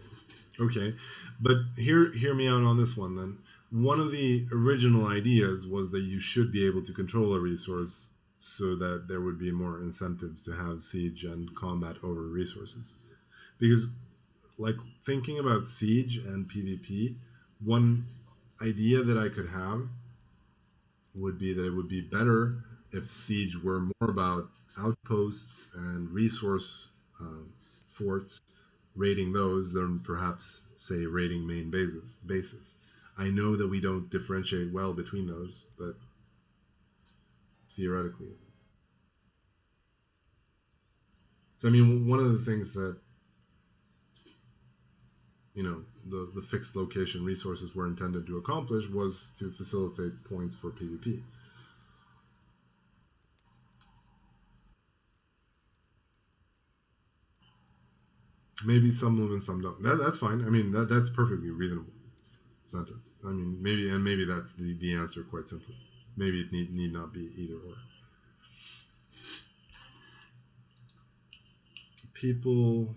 Okay, but hear me out on this one then. One of the original ideas was that you should be able to control a resource so that there would be more incentives to have siege and combat over resources. Because, like, thinking about siege and PvP, one idea that I could have would be that it would be better if siege were more about outposts and resource forts, raiding those, than perhaps, say, raiding main bases. I know that we don't differentiate well between those, but theoretically it is. So, I mean, one of the things that, the fixed location resources were intended to accomplish was to facilitate points for PvP. Maybe some move and some don't. That's fine. I mean, that's perfectly reasonable sentence. I mean, maybe that's the answer quite simply. Maybe it need not be either or. People.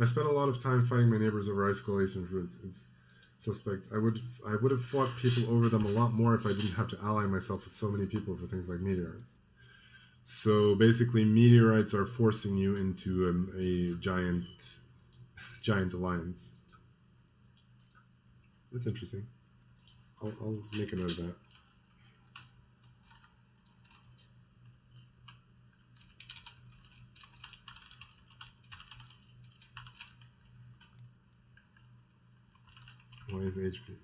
I spent a lot of time fighting my neighbors over escalation routes. It's suspect. I would have fought people over them a lot more if I didn't have to ally myself with so many people for things like meteorites. So basically, meteorites are forcing you into a giant alliance. That's interesting. I'll make a note of that. Why is HP?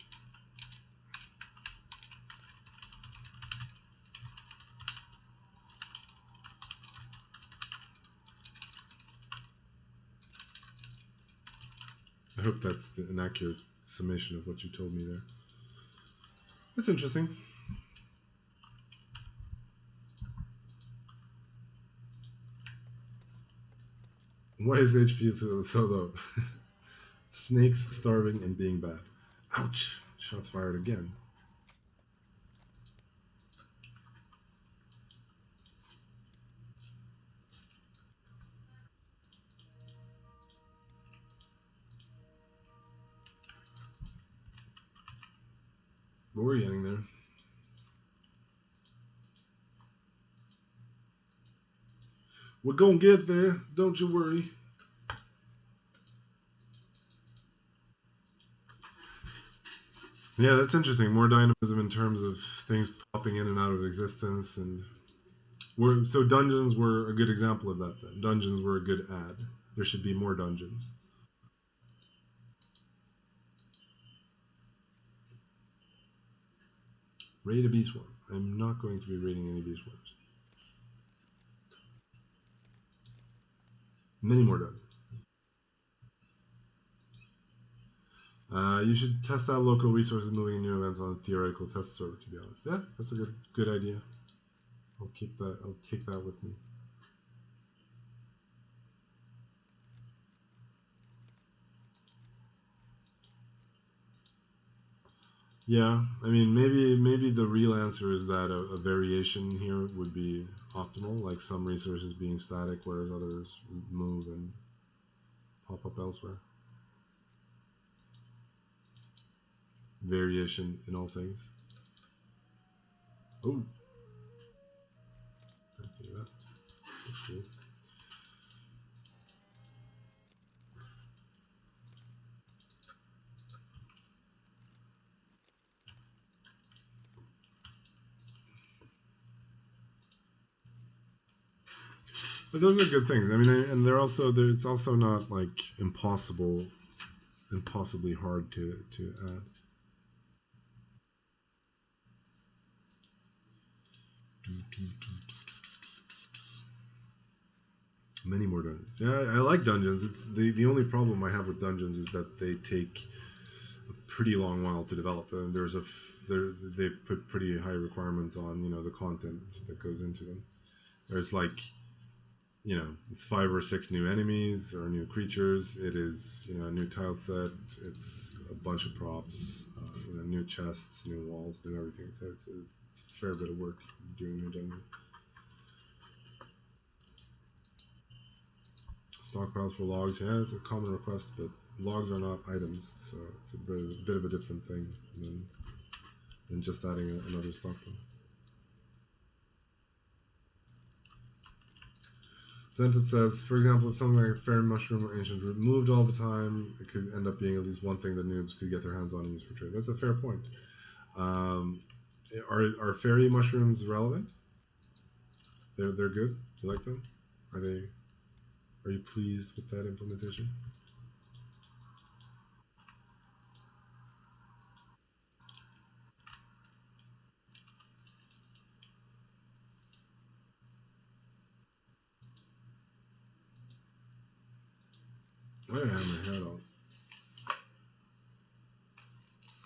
I hope that's an accurate summation of what you told me there. That's interesting. Why is HP so low? Snakes, starving, and being bad. Ouch! Shots fired again. But we're getting there. We're gonna get there, don't you worry. Yeah, that's interesting. More dynamism in terms of things popping in and out of existence, and so dungeons were a good example of that. Then dungeons were a good add. There should be more dungeons. Raid a bee swarm. I'm not going to be raiding any bee swarms. Many more dungeons. You should test out local resources moving in new events on a theoretical test server, to be honest. Yeah, that's a good idea. I'll take that with me. Yeah, I mean, maybe the real answer is that a variation here would be optimal, like some resources being static, whereas others move and pop up elsewhere. Variation in all things. Oh, that's cool. But those are good things. I mean, and it's also not like impossibly hard to add. Many more dungeons. Yeah, I like dungeons. It's the only problem I have with dungeons is that they take a pretty long while to develop, and they put pretty high requirements on the content that goes into them. There's like it's 5 or 6 new enemies or new creatures. It is a new tile set. It's a bunch of props, new chests, new walls, new everything. So it's a fair bit of work doing a dungeon. Stockpiles for logs, yeah, it's a common request, but logs are not items, so it's a bit of a different thing than just adding another stockpile. Then it says, for example, if something like a fairy mushroom or ancient root moved all the time, it could end up being at least one thing that noobs could get their hands on and use for trade. That's a fair point. Are fairy mushrooms relevant? They're good? You like them? Are you pleased with that implementation? I have my hat on.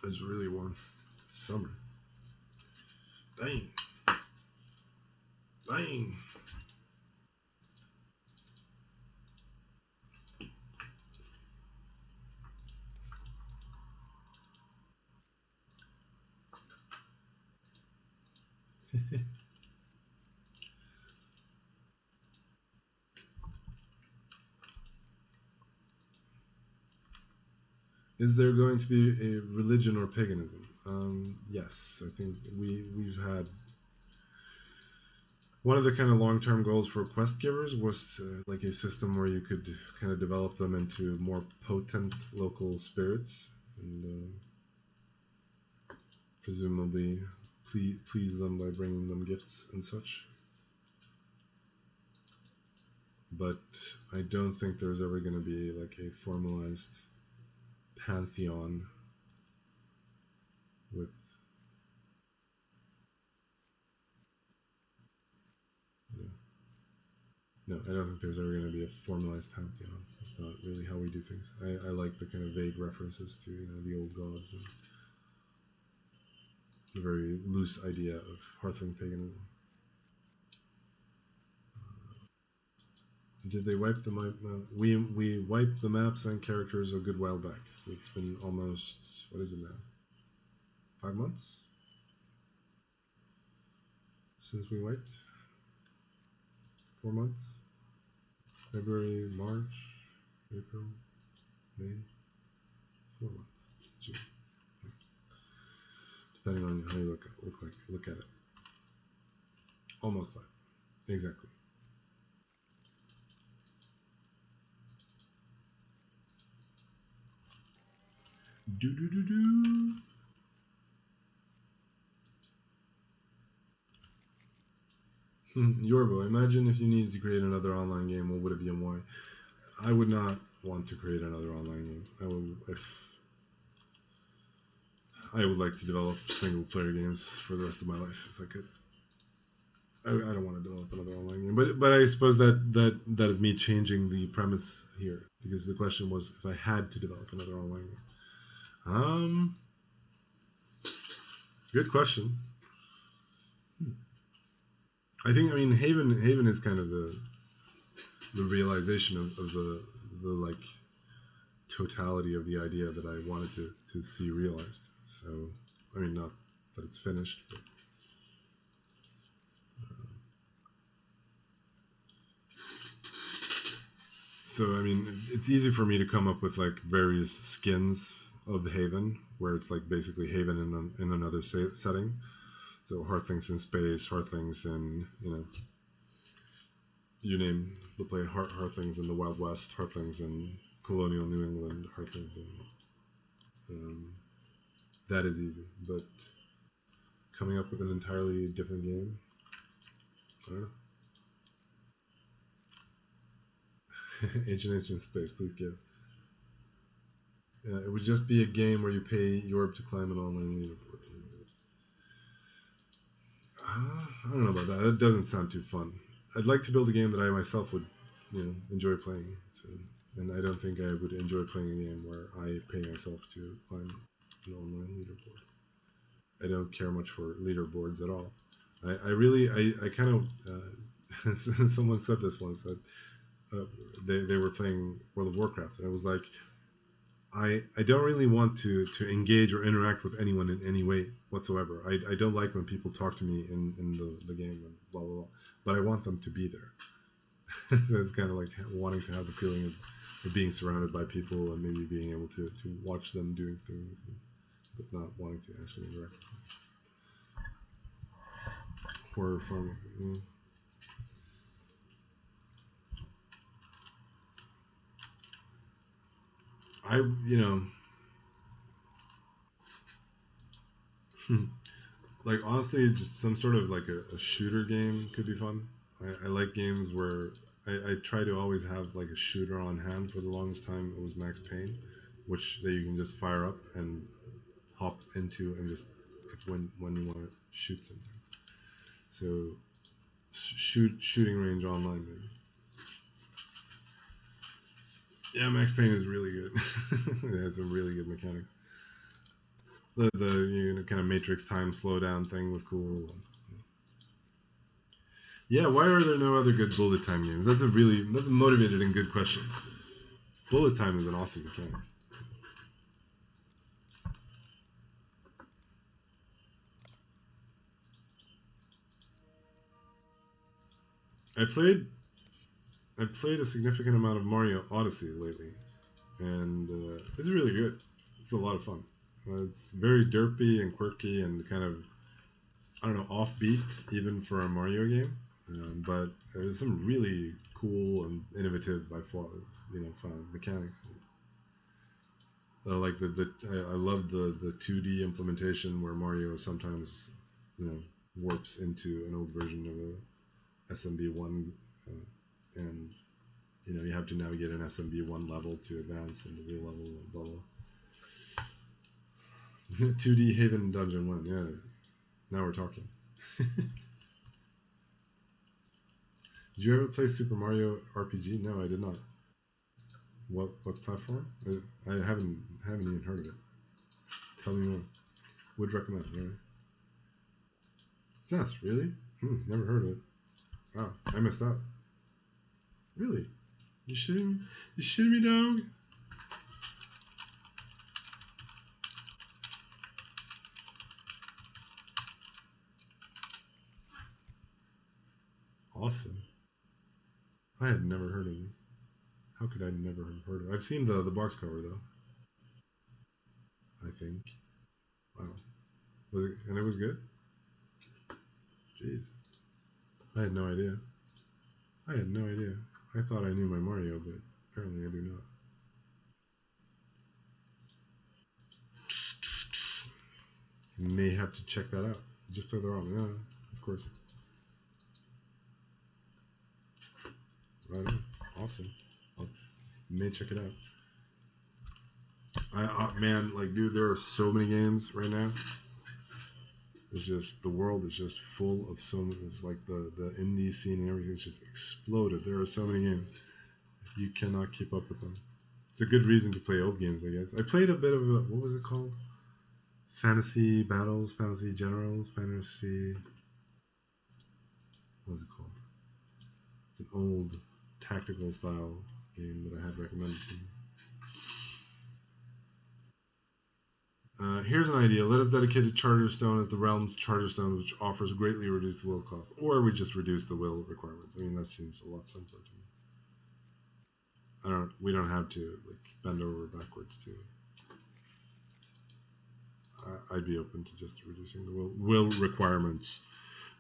It's really warm. It's summer. Dang. Is there going to be a religion or paganism? Yes, I think we've had one of the kind of long-term goals for quest givers was like a system where you could kind of develop them into more potent local spirits, and presumably please them by bringing them gifts and such. But I don't think there's ever going to be like a formalized pantheon with no, I don't think there's ever going to be a formalized pantheon. That's not really how we do things. I like the kind of vague references to the old gods and the very loose idea of Hearthling paganism. Did they wipe the map? We wiped the maps and characters a good while back. So it's been almost, what is it now? 5 months since we wiped. 4 months. February, March, April, May. 4 months. June. Depending on how you look at it. Almost 5. Exactly. Do do do do. Jorb, imagine if you needed to create another online game, what would it be and why? I would not want to create another online game. I would like to develop single player games for the rest of my life if I could. I don't want to develop another online game, but I suppose that is me changing the premise here, because the question was if I had to develop another online game. Good question. I mean Haven is kind of the realization of the like totality of the idea that I wanted to see realized. So I mean, not that it's finished, but so I mean, it's easy for me to come up with like various skins of Haven, where it's like basically Haven in another setting. So Hearthlings in space, Hearthlings in, you name the play, Hearthlings in the Wild West, Hearthlings in colonial New England, Hearthlings in, that is easy. But coming up with an entirely different game, I don't know. Ancient Space, please give. It would just be a game where you pay Jorb to climb an online leaderboard. I don't know about that. That doesn't sound too fun. I'd like to build a game that I myself would, enjoy playing. So, and I don't think I would enjoy playing a game where I pay myself to climb an online leaderboard. I don't care much for leaderboards at all. I kind of, someone said this once, that they were playing World of Warcraft, and I was like, I don't really want to engage or interact with anyone in any way whatsoever. I don't like when people talk to me in the game and blah blah blah, but I want them to be there. So it's kind of like wanting to have the feeling of being surrounded by people and maybe being able to watch them doing things, but not wanting to actually interact with them. Horror fun. Like honestly, just some sort of like a shooter game could be fun. I like games where I try to always have like a shooter on hand. For the longest time, it was Max Payne, which that you can just fire up and hop into and just when you want to shoot something. So shooting range online, maybe. Yeah, Max Payne is really good. It has some really good mechanics. The kind of Matrix time slowdown thing was cool. Yeah, why are there no other good bullet time games? That's a motivated and good question. Bullet time is an awesome mechanic. I played a significant amount of Mario Odyssey lately, and it's really good. It's a lot of fun. It's very derpy and quirky and kind of, I don't know, offbeat even for a Mario game. But there's some really cool and innovative fun mechanics. Like I love the 2D implementation where Mario sometimes, warps into an old version of a SMB1, and you have to navigate an SMB1 level to advance into the level, and blah blah. 2D Haven Dungeon 1, yeah. Now we're talking. Did you ever play Super Mario RPG? No, I did not. What platform? I haven't even heard of it. Tell me more. Would recommend. Right? SNES, really? Never heard of it. Wow, I missed out. Really? You shitting me? You shitting me, dog? Awesome. I had never heard of this. How could I never have heard of it? I've seen the box cover though. I think. Wow. Was it? And it was good. Jeez. I had no idea. I had no idea. I thought I knew my Mario, but apparently I do not. May have to check that out. Just play the ROM. Yeah, of course. Right on. Awesome. I'll may check it out. Man, like, dude, there are so many games right now. It's just, the world is just full of so many. It's like the indie scene and everything's just exploded. There are so many games. You cannot keep up with them. It's a good reason to play old games, I guess. I played a bit of a, what was it called? Fantasy Battles, Fantasy Generals, Fantasy... What was it called? It's an old tactical style game that I had recommended to me. Here's an idea. Let us dedicate a Charterstone as the realm's Charterstone, which offers greatly reduced will cost. Or we just reduce the will requirements. I mean, that seems a lot simpler to me. We don't have to like bend over backwards to. I'd be open to just reducing the will requirements.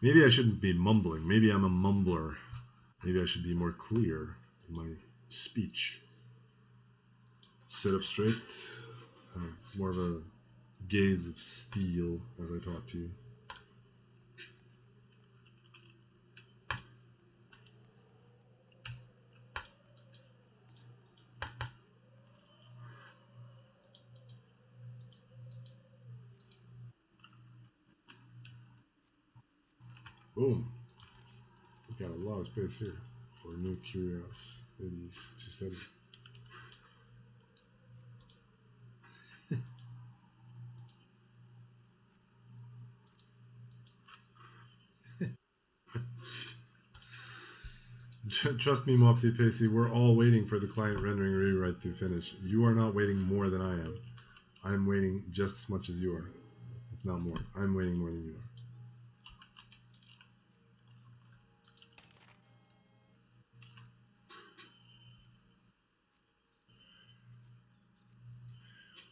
Maybe I shouldn't be mumbling. Maybe I'm a mumbler. Maybe I should be more clear in my speech. Sit up straight. More of a gaze of steel as I talk to you. Boom. We've got a lot of space here for new curiosities to study. Trust me, Mopsy Pacey, we're all waiting for the client rendering rewrite to finish. You are not waiting more than I am. I'm waiting just as much as you are, if not more. I'm waiting more than you are.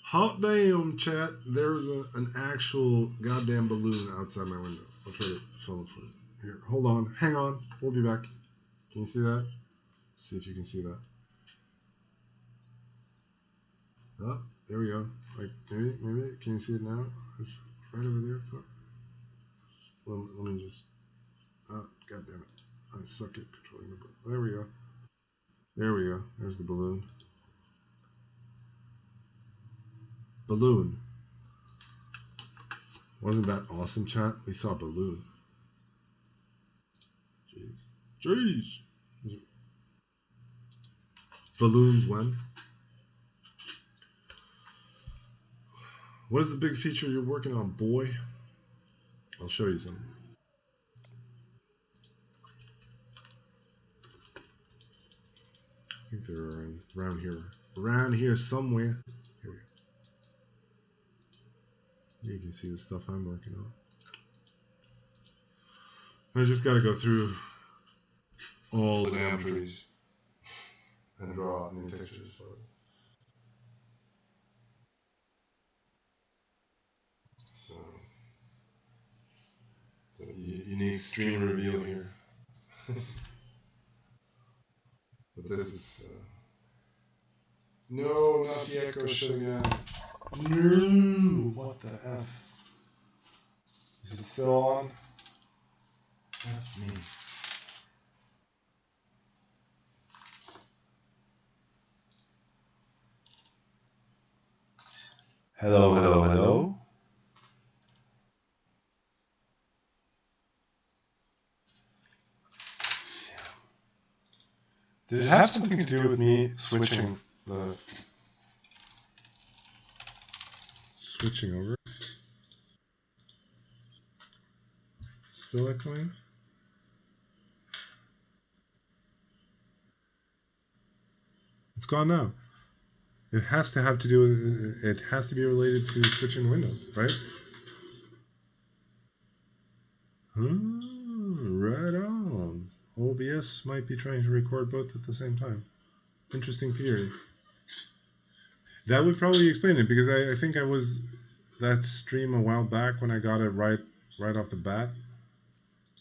Hot damn, chat. There's an actual goddamn balloon outside my window. I'll try to film it for you. Here, hold on. Hang on. We'll be back. Can you see that? Let's see if you can see that. Oh, there we go. Like, maybe. Can you see it now? It's right over there. Fuck. Well, let me just... Oh, god damn it. I suck at controlling the balloon. There we go. There we go. There's the balloon. Balloon. Wasn't that awesome, chat? We saw a balloon. Jeez. Balloons when? What is the big feature you're working on, boy? I'll show you something. I think they're around here. Around here somewhere. Here we go. You can see the stuff I'm working on. I just got to go through all the damn trees and draw new textures for it. So unique stream reveal here. But this is No, not the echo shit again. No! What the F? Is it still on? F me. Hello, hello, hello. Did it have something to do with me switching over? Still echoing? It's gone now. It has to have to do with, it has to be related to switching windows, right? Right on. OBS might be trying to record both at the same time. Interesting theory. That would probably explain it, because I think I was that stream a while back when I got it right off the bat.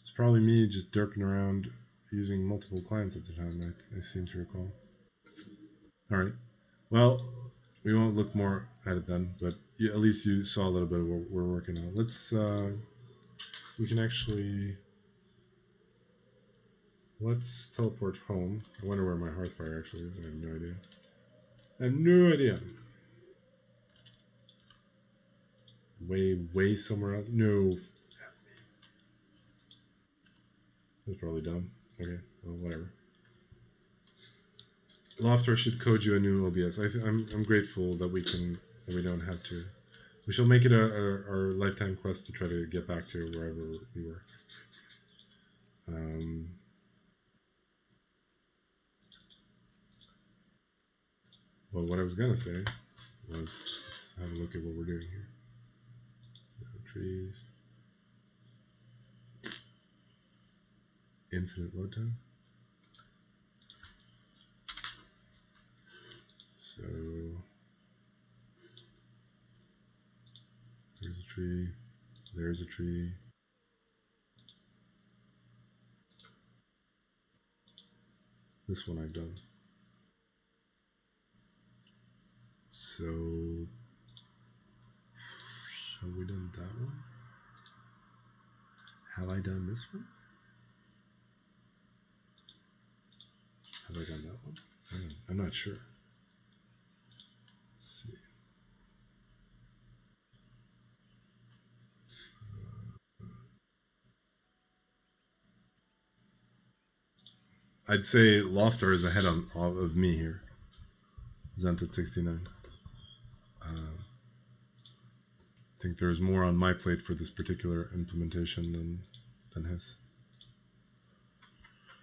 It's probably me just derping around using multiple clients at the time, I seem to recall. Alright. Well, we won't look more at it then, but at least you saw a little bit of what we're working on. Let's, we can actually, let's teleport home. I wonder where my hearthfire actually is. I have no idea. I have no idea. Way somewhere else. No. That's probably dumb. Okay, well, whatever. Lofter should code you a new OBS. I'm grateful that we don't have to. We shall make it our lifetime quest to try to get back to wherever we were. Well, what I was gonna say was, let's have a look at what we're doing here. So, trees. Infinite load time. So there's a tree. There's a tree. This one I've done. So have we done that one? Have I done this one? Have I done that one? I'm not sure. Let's see. I'd say Loftar is ahead of me here. Zent at 69. I think there's more on my plate for this particular implementation than his.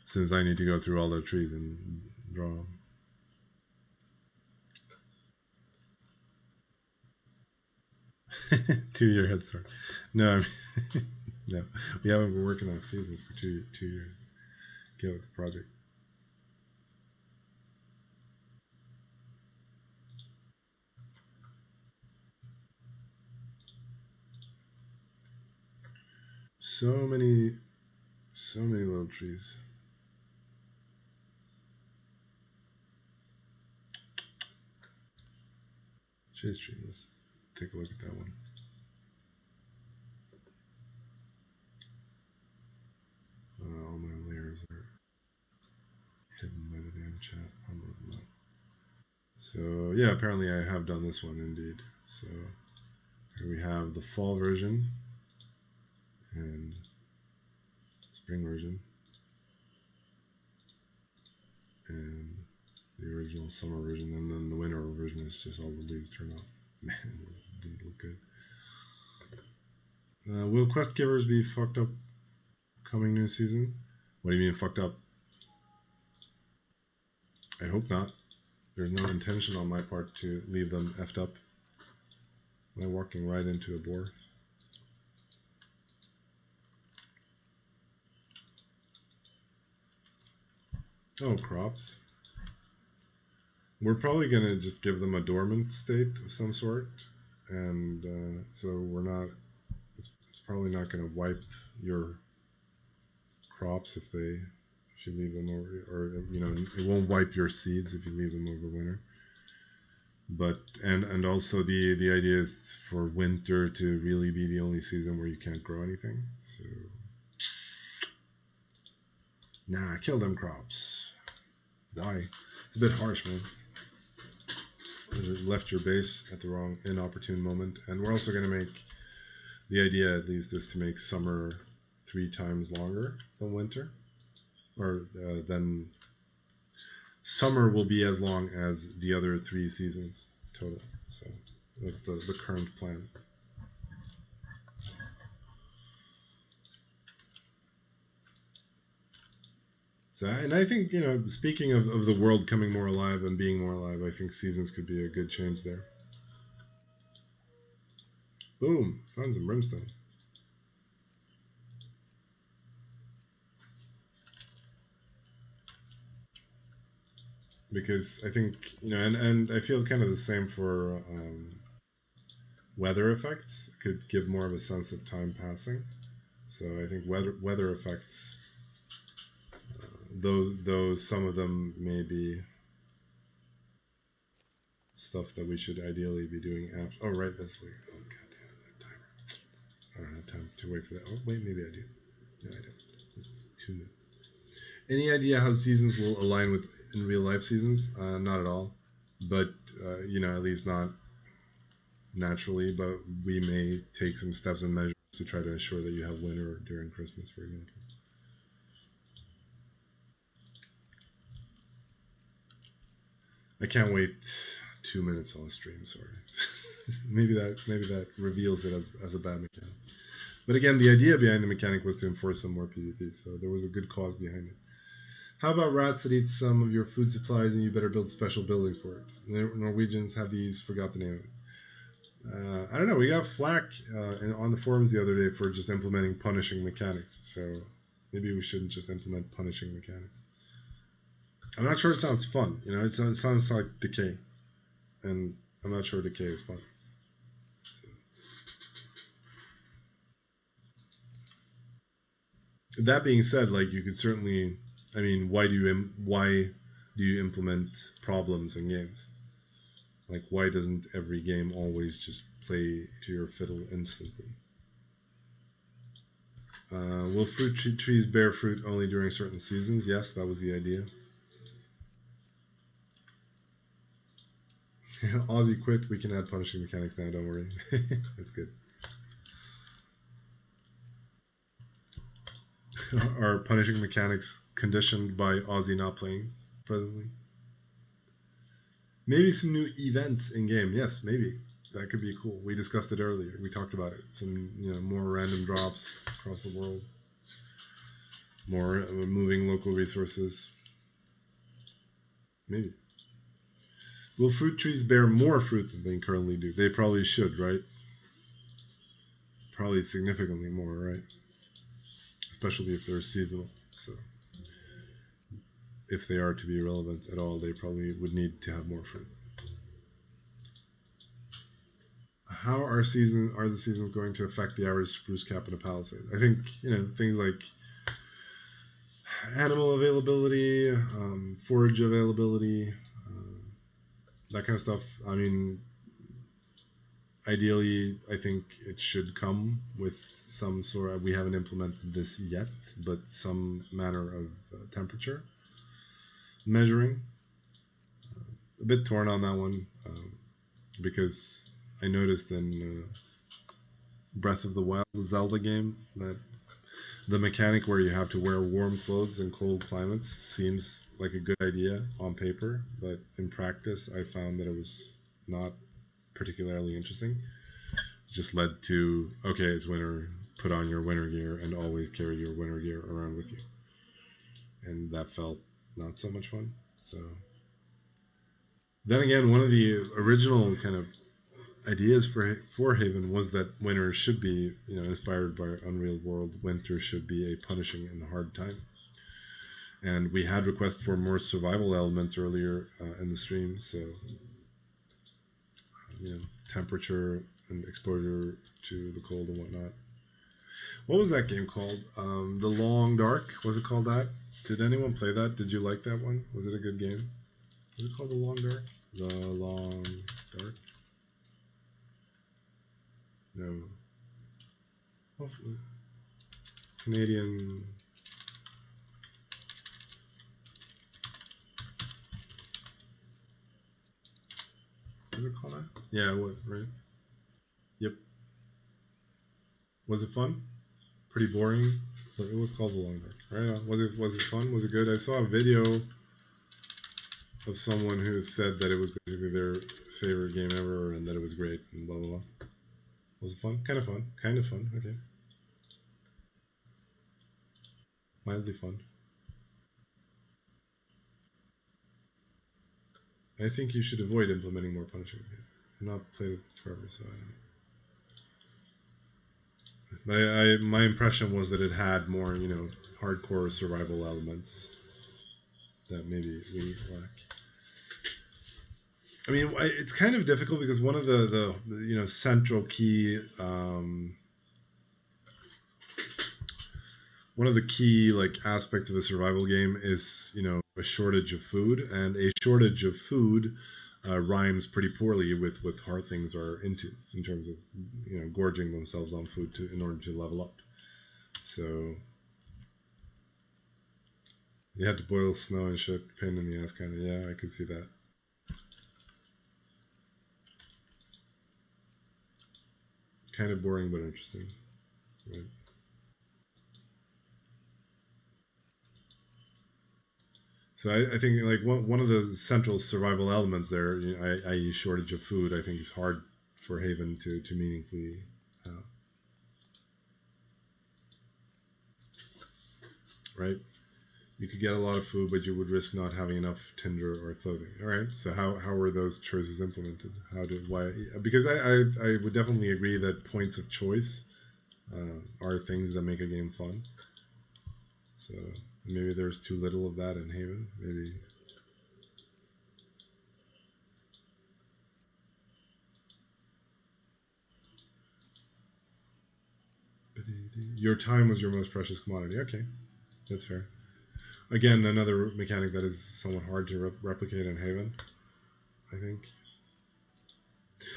Since I need to go through all the trees and draw them. Two-year head start. No, no, we haven't been working on seasons for two years. Get with the project. So many little trees. Chase tree. Let's take a look at that one. All my layers are hidden by the damn chat. I'll move them up. So yeah, apparently I have done this one indeed. So here we have the fall version and spring version and the original summer version, and then the winter version is just all the leaves turn off. Man, it didn't look good. Will quest givers be fucked up coming new season? What do you mean fucked up? I hope not. There's no intention on my part to leave them effed up. Am I walking right into a boar? Oh, crops. We're probably going to just give them a dormant state of some sort. And so we're not, it's probably not going to wipe your crops if you leave them over, or, you know, it won't wipe your seeds if you leave them over winter. but and also the idea is for winter to really be the only season where you can't grow anything. So nah, kill them crops. Why? It's a bit harsh, man. You left your base at the wrong inopportune moment, and we're also going to make the idea at least is to make summer 3 times longer than winter, or then summer will be as long as the other 3 seasons total. So that's the current plan. So, and I think, speaking of the world coming more alive and being more alive, I think seasons could be a good change there. Boom, found some brimstone. Because I think, and I feel kind of the same for weather effects. Could give more of a sense of time passing. So I think weather effects, though some of them may be stuff that we should ideally be doing after. Oh, right, that's like, oh god damn that timer. I don't have time to wait for that. Oh wait, maybe I do. No, I don't. It's 2 minutes. Any idea how seasons will align with in real life seasons? Not at all, but at least not naturally. But we may take some steps and measures to try to ensure that you have winter during Christmas, for example. I can't wait 2 minutes on stream. Sorry. maybe that reveals it as a bad mechanic. But again, the idea behind the mechanic was to enforce some more PvP, so there was a good cause behind it. How about rats that eat some of your food supplies and you better build special buildings for it? Norwegians have these, forgot the name of it. I don't know, we got flack on the forums the other day for just implementing punishing mechanics, so maybe we shouldn't just implement punishing mechanics. I'm not sure it sounds fun, it sounds like decay, and I'm not sure decay is fun. So. That being said, like you could certainly, why do you implement problems in games? Like, why doesn't every game always just play to your fiddle instantly? Will fruit trees bear fruit only during certain seasons? Yes, that was the idea. Aussie quit. We can add punishing mechanics now. Don't worry. That's good. Are punishing mechanics conditioned by Aussie not playing presently? Maybe some new events in game. Yes, maybe that could be cool. We discussed it earlier. We talked about it. Some more random drops across the world. More moving local resources. Maybe. Will fruit trees bear more fruit than they currently do? They probably should, right? Probably significantly more, right? Especially if they're seasonal. So, if they are to be relevant at all, they probably would need to have more fruit. How are the seasons going to affect the average spruce cap in a palisade? I think things like animal availability, forage availability, that kind of stuff. Ideally, I think it should come with some sort of, we haven't implemented this yet, but some manner of temperature measuring. A bit torn on that one, because I noticed in Breath of the Wild, the Zelda game, that the mechanic where you have to wear warm clothes in cold climates seems like a good idea on paper, but in practice I found that it was not particularly interesting. It just led to, okay, it's winter, put on your winter gear and always carry your winter gear around with you. And that felt not so much fun. So then again, one of the original kind of ideas for Haven was that winter should be, inspired by Unreal World, winter should be a punishing and hard time. And we had requests for more survival elements earlier in the stream, so temperature and exposure to the cold and whatnot. What was that game called? The Long Dark? Was it called that? Did anyone play that? Did you like that one? Was it a good game? Was it called The Long Dark? The Long Dark. No. Oh, Canadian. What is it called? That? Yeah. What? Right. Yep. Was it fun? Pretty boring. But it was called The Long Dark. Right on. Was it fun? Was it good? I saw a video of someone who said that it was basically their favorite game ever and that it was great and blah blah blah. Was it fun? Kind of fun. Kind of fun. Okay. Mildly fun. I think you should avoid implementing more punishment. I've not played it forever, so I don't know. But my impression was that it had more, hardcore survival elements that maybe we lack. I mean, it's kind of difficult because one of the central key one of the key aspects of a survival game is a shortage of food, and a shortage of food rhymes pretty poorly with what hard things are into in terms of gorging themselves on food in order to level up. So you had to boil snow and shit, pain in the ass kind of. Yeah, I could see that. Kind of boring but interesting, right? So I think one of the central survival elements there, i.e. shortage of food, I think is hard for Haven to meaningfully right? You could get a lot of food, but you would risk not having enough tinder or clothing. All right. So how were those choices implemented? Why? Because I would definitely agree that points of choice are things that make a game fun. So maybe there's too little of that in Haven. Maybe. Your time was your most precious commodity. Okay, that's fair. Again, another mechanic that is somewhat hard to replicate in Haven, I think.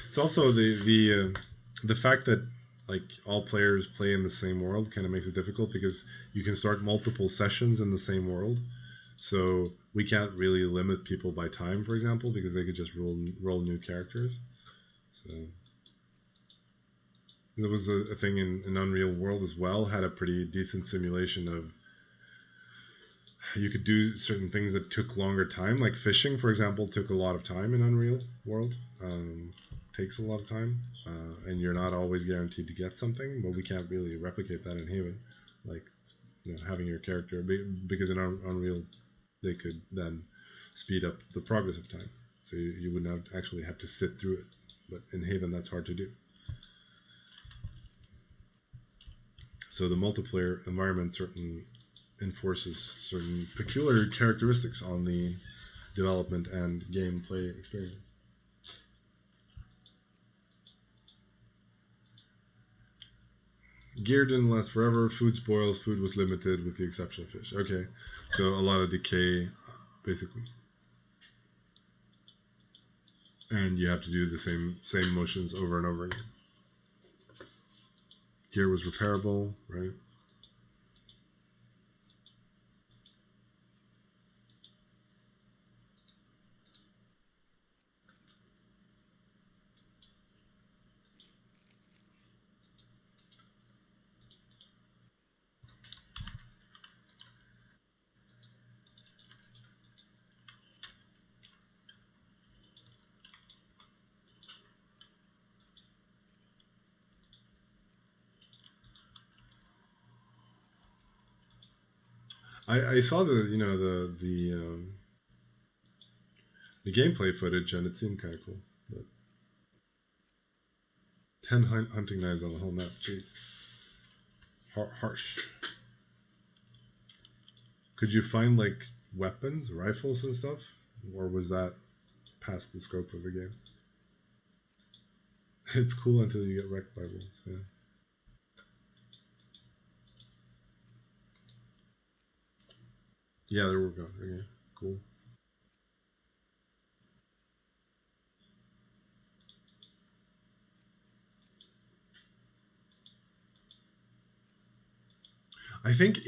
It's also the fact that all players play in the same world kind of makes it difficult because you can start multiple sessions in the same world. So we can't really limit people by time, for example, because they could just roll new characters. So there was a thing in Unreal World as well, had a pretty decent simulation of you could do certain things that took longer time, like fishing, for example, took a lot of time in Unreal World. Takes a lot of time, and you're not always guaranteed to get something, but we can't really replicate that in Haven, having your character, because in Unreal they could then speed up the progress of time, so you wouldn't actually have to sit through it, but in Haven that's hard to do. So the multiplayer environment certainly enforces certain peculiar characteristics on the development and gameplay experience. Gear didn't last forever. Food spoils. Food was limited with the exception of fish. Okay, so a lot of decay, basically, and you have to do the same motions over and over again. Gear was repairable, right? I saw the gameplay footage and it seemed kind of cool. But 10 hunting knives on the whole map. Jeez. Harsh. Could you find weapons, rifles and stuff? Or was that past the scope of the game? It's cool until you get wrecked by wolves, yeah. Yeah, there we go. Okay, cool. I think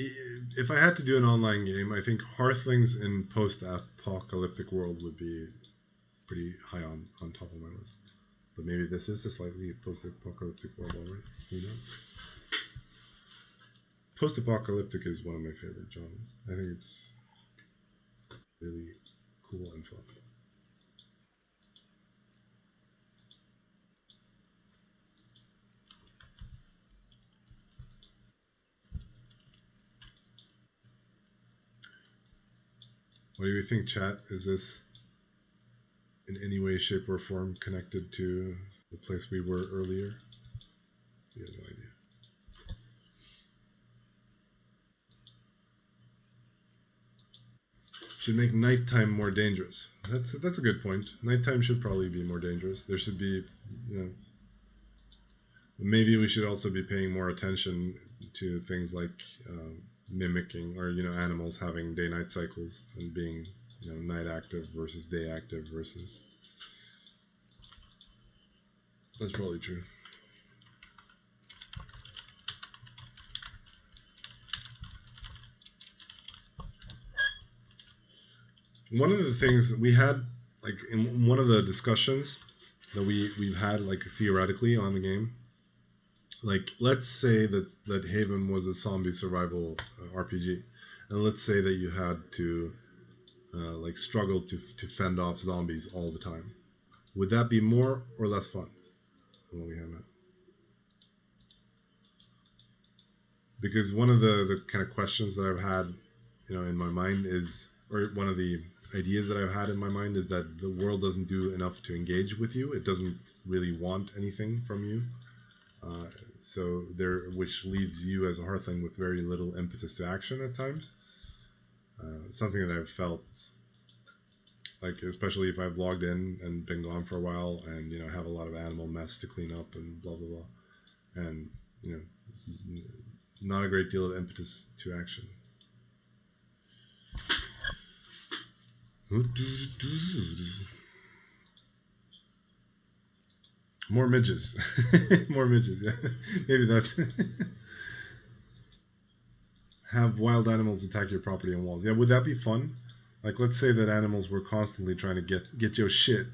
if I had to do an online game, I think Hearthlings in post-apocalyptic world would be pretty high on top of my list. But maybe this is a slightly post-apocalyptic world already. Who knows? Post-apocalyptic is one of my favorite genres. I think it's really cool and fun. What do you think, chat? Is this in any way, shape, or form connected to the place we were earlier? You have no idea. Should make nighttime more dangerous. That's a good point. Nighttime should probably be more dangerous. There should be, you know, maybe we should also be paying more attention to things like mimicking, or animals having day-night cycles and being night active versus day active versus. That's probably true. One of the things that we had, like in one of the discussions that we've had, like theoretically on the game, like let's say that Haven was a zombie survival RPG, and let's say that you had to like struggle to fend off zombies all the time. Would that be more or less fun than what we have now? Because one of the kind of questions that I've had, in my mind is, or one of the ideas that I've had in my mind is that the world doesn't do enough to engage with you. It doesn't really want anything from you. So there, which leaves you as a Hearthling with very little impetus to action at times. Something that I've felt, like especially if I've logged in and been gone for a while, and have a lot of animal mess to clean up and blah blah blah, and not a great deal of impetus to action. More midges. More midges, yeah. Maybe that's. Have wild animals attack your property and walls. Yeah, would that be fun? Like, let's say that animals were constantly trying to get your shit.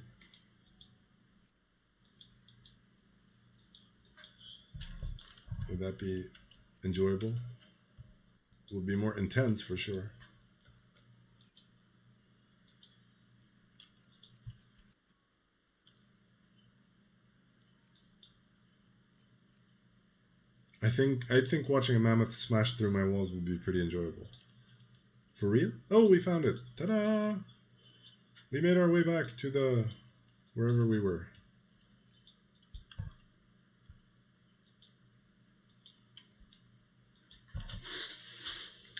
Would that be enjoyable? It would be more intense for sure. I think watching a mammoth smash through my walls would be pretty enjoyable. For real? Oh, we found it! Ta-da! We made our way back to the wherever we were.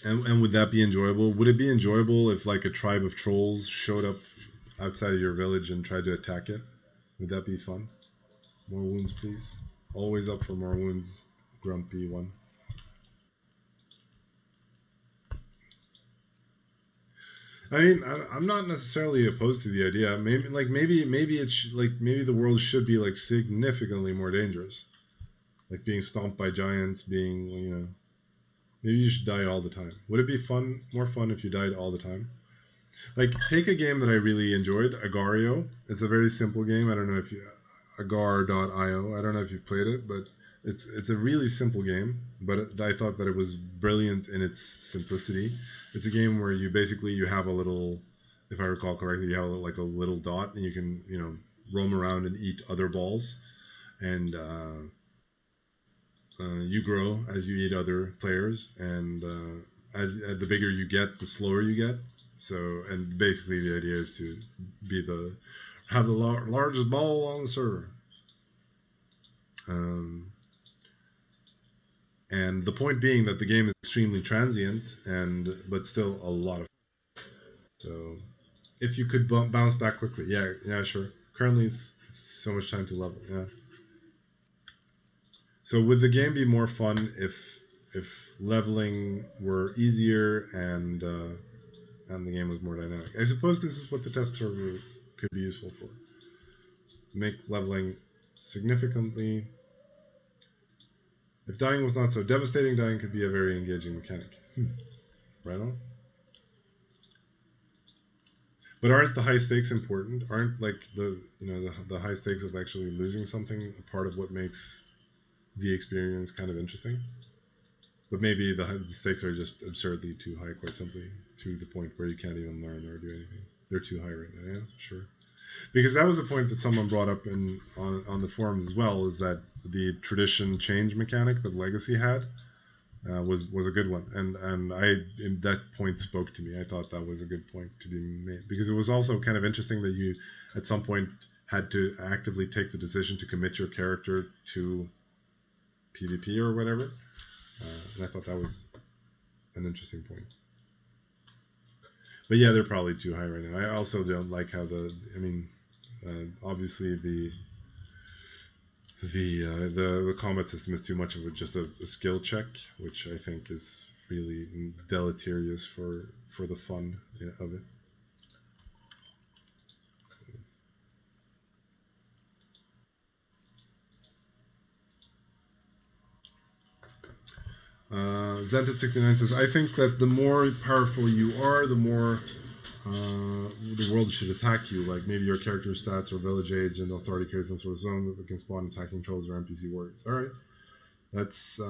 And would that be enjoyable? Would it be enjoyable if like a tribe of trolls showed up outside of your village and tried to attack it? Would that be fun? More wounds, please. Always up for more wounds, grumpy one. I mean, I'm not necessarily opposed to the idea. Maybe the world should be like significantly more dangerous, like being stomped by giants, being maybe you should die all the time. Would it be more fun if you died all the time? Like, take a game that I really enjoyed, Agario. It's a very simple game. I don't know if you agar.io. I don't know if you've played it, but it's a really simple game. But I thought that it was brilliant in its simplicity. It's a game where you have a little, if I recall correctly, you have like a little dot, and you can roam around and eat other balls, and you grow as you eat other players, and as the bigger you get, the slower you get. So, and basically the idea is to have the largest ball on the server. And the point being that the game is extremely transient, but still a lot of fun. So if you could bounce back quickly, yeah, sure. Currently, it's so much time to level. Yeah. So would the game be more fun if leveling were easier and the game was more dynamic? I suppose this is what the test server could be useful for. Make leveling significantly If dying was not so devastating, dying could be a very engaging mechanic. Right on. But aren't the high stakes important? Aren't like the high stakes of actually losing something a part of what makes the experience kind of interesting? But maybe the stakes are just absurdly too high, quite simply, to the point where you can't even learn or do anything. They're too high right now. Yeah, sure. Because that was a point that someone brought up on the forums as well, is that the tradition change mechanic that Legacy had was a good one, and that point spoke to me. I thought that was a good point to be made, because it was also kind of interesting that you at some point had to actively take the decision to commit your character to PvP or whatever, and I thought that was an interesting point. But yeah, they're probably too high right now. I also don't like how obviously the combat system is too much of just a skill check, which I think is really deleterious for the fun of it. Zented69 says, I think that the more powerful you are, the more the world should attack you. Like maybe your character's stats or village age and authority create some sort of zone that can spawn attacking trolls or NPC warriors. All right, that's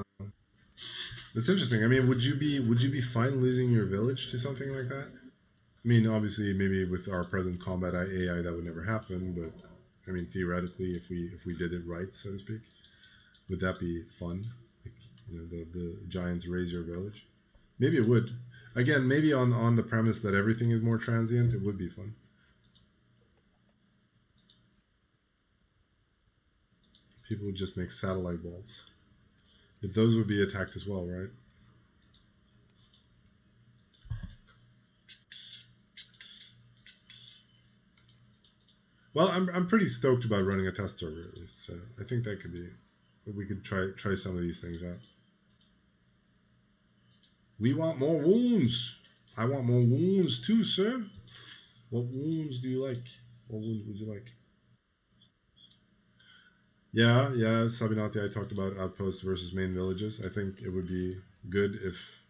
interesting. I mean, would you be fine losing your village to something like that? I mean, obviously, maybe with our present combat AI, that would never happen. But I mean, theoretically, if we did it right, so to speak, would that be fun? Like, the giants raise your village. Maybe it would. Again, maybe on the premise that everything is more transient, it would be fun. People would just make satellite balls. But those would be attacked as well, right? Well, I'm pretty stoked about running a test server at least. So I think that could be. We could try some of these things out. We want more wounds. I want more wounds too, sir. What wounds do you like? What wounds would you like? Yeah, Sabinati, I talked about outposts versus main villages. I think it would be good if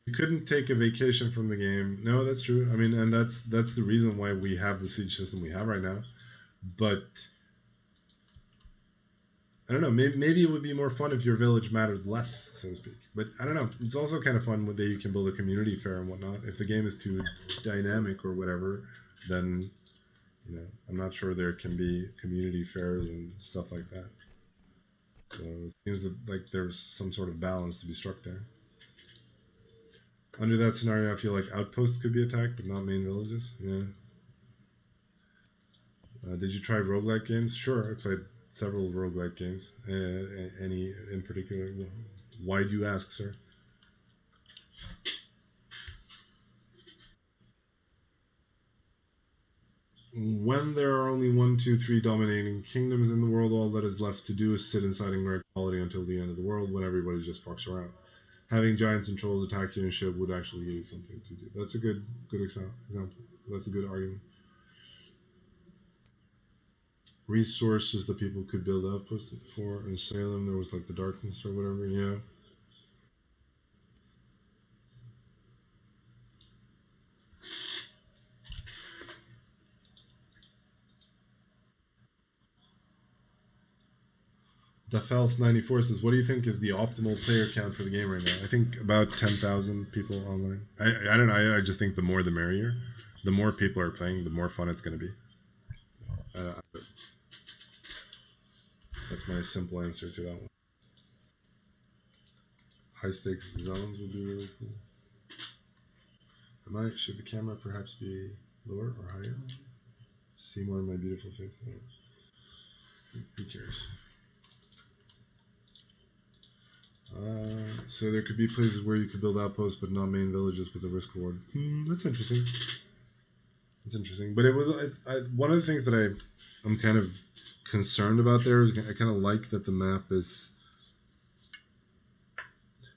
you couldn't take a vacation from the game. No, that's true. I mean, and that's the reason why we have the siege system we have right now. But I don't know. Maybe it would be more fun if your village mattered less, so to speak. But I don't know. It's also kind of fun that you can build a community fair and whatnot. If the game is too dynamic or whatever, then I'm not sure there can be community fairs and stuff like that. So it seems that like there's some sort of balance to be struck there. Under that scenario, I feel like outposts could be attacked, but not main villages. Yeah. Did you try roguelike games? Sure, I played several roguelike games. Any in particular? Why do you ask, sir? When there are only 1, 2, 3 dominating kingdoms in the world, all that is left to do is sit inside and guard quality until the end of the world, when everybody just fucks around. Having giants and trolls attack you and ship would actually give you something to do. That's a good example. That's a good argument. Resources that people could build outposts for. In Salem, there was like the darkness or whatever. Yeah. Dafels94 says, "What do you think is the optimal player count for the game right now?" I think about 10,000 people online. I don't know. I just think the more the merrier. The more people are playing, the more fun it's going to be. That's my simple answer to that one. High stakes zones would be really cool. Should the camera perhaps be lower or higher? See more of my beautiful face. Who cares? So there could be places where you could build outposts, but not main villages with a risk reward. That's interesting. That's interesting. But it was one of the things that I'm kind of concerned about there is I kind of like that the map is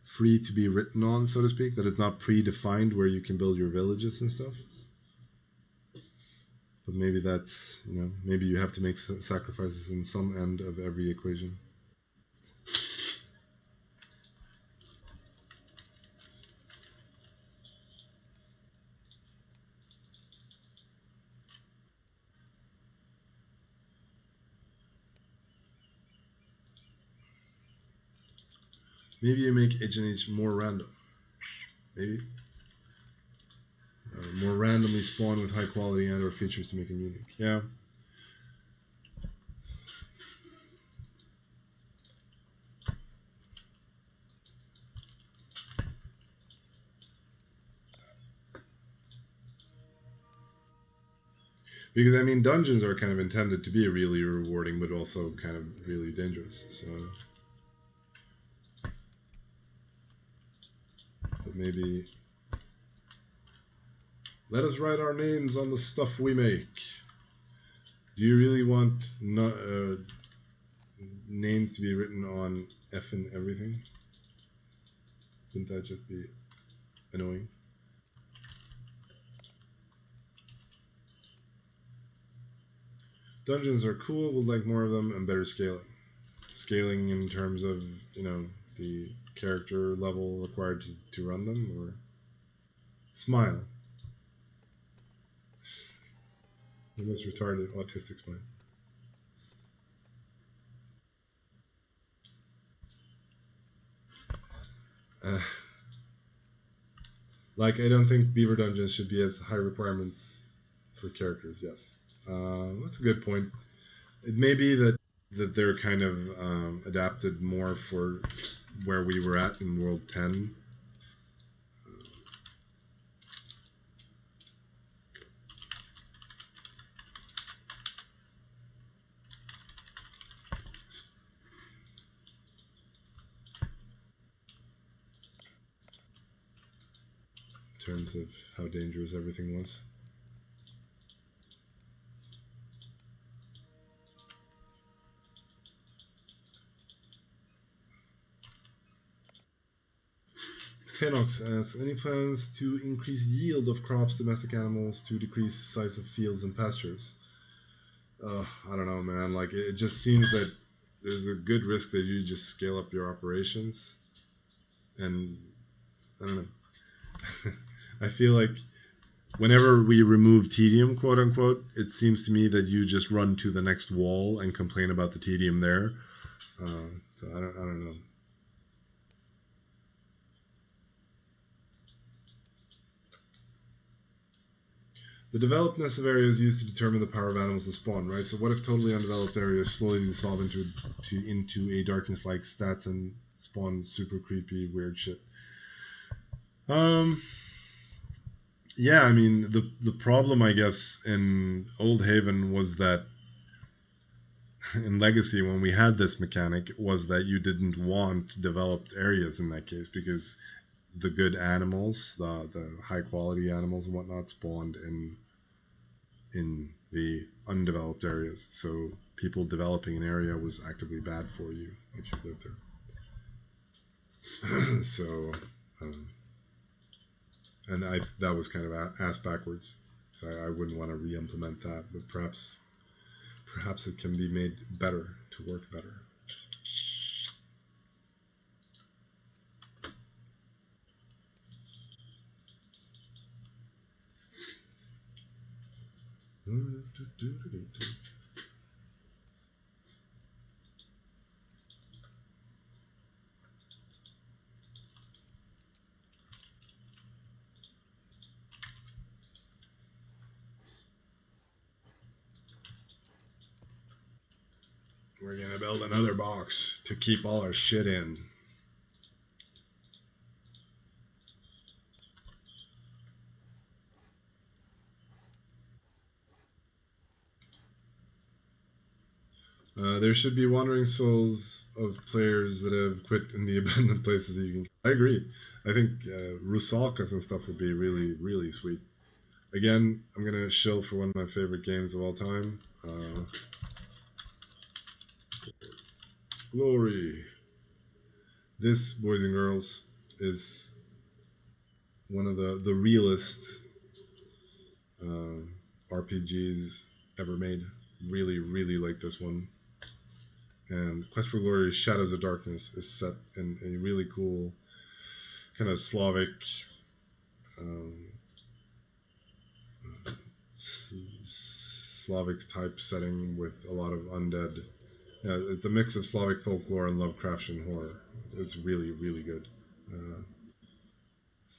free to be written on, so to speak. That it's not predefined where you can build your villages and stuff. But maybe that's maybe you have to make sacrifices in some end of every equation. Maybe you make H&H more random. Maybe. More randomly spawn with high quality and or features to make them unique. Yeah. Because I mean, dungeons are kind of intended to be really rewarding, but also kind of really dangerous. So, but maybe let us write our names on the stuff we make. Do you really want names to be written on effing everything? Wouldn't that just be annoying? Dungeons are cool. Would like more of them and better scaling. Scaling in terms of, you know, the character level required to run them, or smile. The most retarded autistic smile. Like, I don't think Beaver Dungeons should be as high requirements for characters. Yes, that's a good point. It may be that they're kind of adapted more for where we were at in World 10. In terms of how dangerous everything was. Fenox asks, any plans to increase yield of crops, domestic animals, to decrease size of fields and pastures? I don't know, man. Like, it just seems that there's a good risk that you just scale up your operations. And, I don't know. I feel like whenever we remove tedium, quote unquote, it seems to me that you just run to the next wall and complain about the tedium there. So I don't know. The developedness of areas used to determine the power of animals to spawn, right? So what if totally undeveloped areas slowly dissolve into a darkness like stats and spawn super creepy weird shit? Yeah, I mean the problem I guess in Old Haven was that in Legacy when we had this mechanic was that you didn't want developed areas in that case because the good animals, the high quality animals and whatnot spawned in the undeveloped areas. So people developing an area was actively bad for you if you lived there. So, and that was kind of ass backwards. So I wouldn't want to re-implement that, but perhaps it can be made better to work better. We're gonna build another box to keep all our shit in. There should be wandering souls of players that have quit in the abandoned places that you can. I agree. I think Rusalkas and stuff would be really, really sweet. Again, I'm gonna shill for one of my favorite games of all time. Glory. This, boys and girls, is one of the realest RPGs ever made. Really, really like this one. And Quest for Glory Shadows of Darkness is set in a really cool kind of Slavic type setting with a lot of undead. Yeah, it's a mix of Slavic folklore and Lovecraftian horror. It's really, really good. Uh,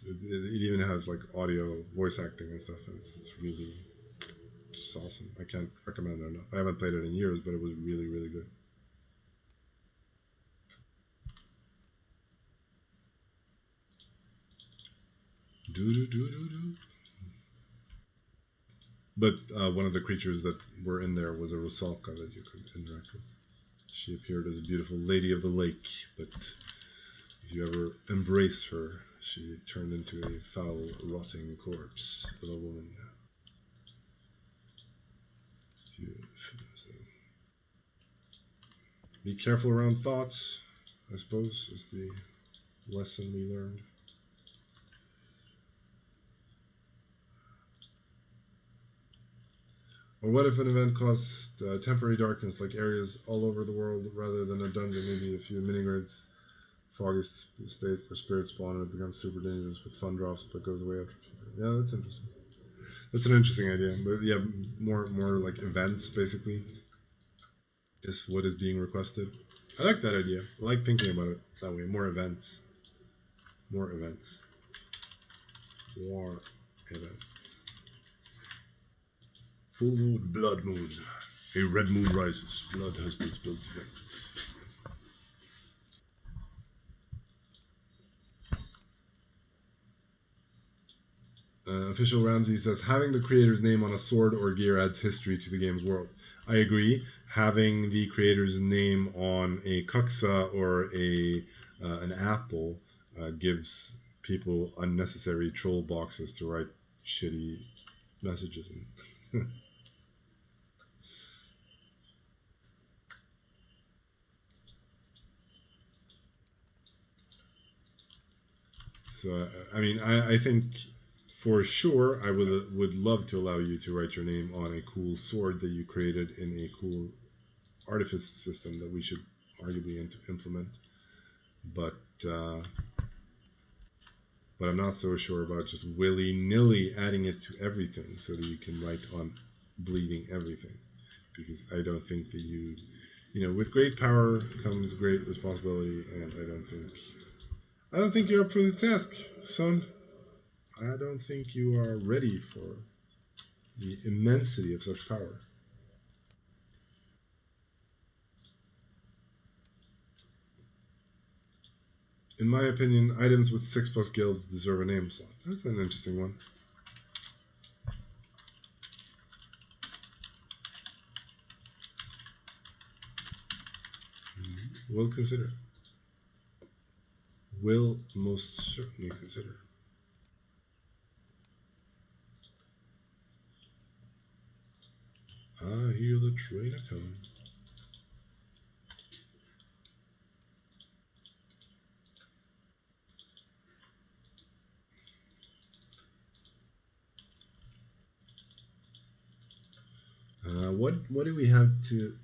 it even has like audio, voice acting and stuff. It's really it's just awesome. I can't recommend it enough. I haven't played it in years, but it was really, really good. But one of the creatures that were in there was a Rusalka that you could interact with. She appeared as a beautiful lady of the lake, but if you ever embrace her, she turned into a foul, rotting corpse of a woman. So, be careful around thoughts, I suppose, is the lesson we learned. Or what if an event caused temporary darkness, like areas all over the world, rather than a dungeon, maybe a few mini-grids? Foggy state where spirits spawn and it becomes super dangerous with fun drops, but goes away after. Yeah, that's interesting. That's an interesting idea. But yeah, more like events, basically. Just what is being requested. I like that idea. I like thinking about it that way. More events. More events. More events. Full moon, blood moon. A red moon rises. Blood has been spilled today. Official Ramsey says, having the creator's name on a sword or gear adds history to the game's world. I agree. Having the creator's name on a kuksa or an apple gives people unnecessary troll boxes to write shitty messages in. So, I mean, I think for sure I would love to allow you to write your name on a cool sword that you created in a cool artifice system that we should arguably implement. But I'm not so sure about just willy-nilly adding it to everything so that you can write on bleeding everything. Because I don't think that you know, with great power comes great responsibility, and I don't think you're up for the task, son. I don't think you are ready for the immensity of such power. In my opinion, items with 6+ guilds deserve a name slot. That's an interesting one. We'll consider. Will most certainly consider. I hear the train a coming. What do we have to?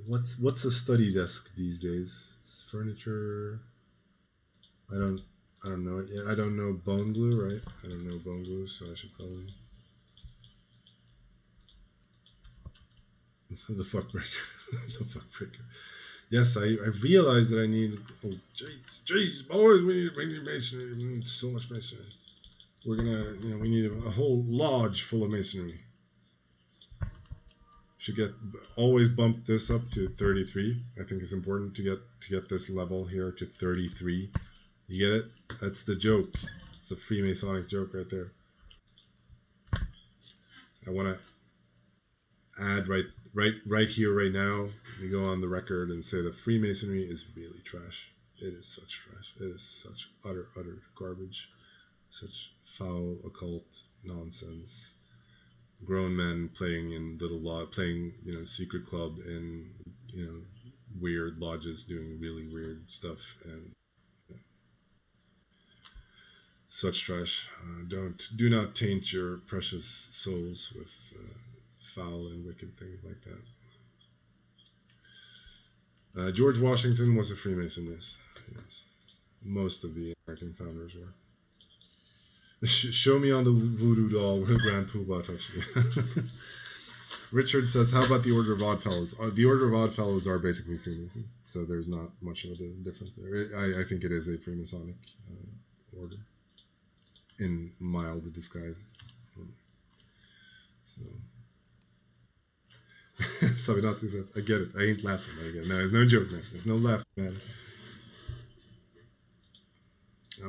What's a study desk these days? It's furniture. I don't know it yet. I don't know bone glue, right? I don't know bone glue, so I should probably the fuck breaker. The fuck breaker. Yes, I realize that I need. Oh, jeez, boys, we need masonry. We need so much masonry. We're gonna, we need a whole lodge full of masonry. Should always bump this up to 33. I think it's important to get this level here to 33. You get it? That's the joke. It's the Freemasonic joke right there. I want to add right here, right now. We go on the record and say that Freemasonry is really trash. It is such trash. It is such utter garbage. Such foul occult nonsense. Grown men playing in playing secret club in weird lodges doing really weird stuff, and such trash. Do not taint your precious souls with foul and wicked things like that. George Washington was a Freemason, yes. Most of the American founders were. Show me on the voodoo doll where Grand Poobah touched me. Richard says, how about the Order of Oddfellows? The Order of Oddfellows are basically Freemasons, so there's not much of a difference there. I think it is a Freemasonic order in mild disguise. So, Sabinati says, I get it. I ain't laughing. I get it. No, it's no joke, man. There's no laughing, man.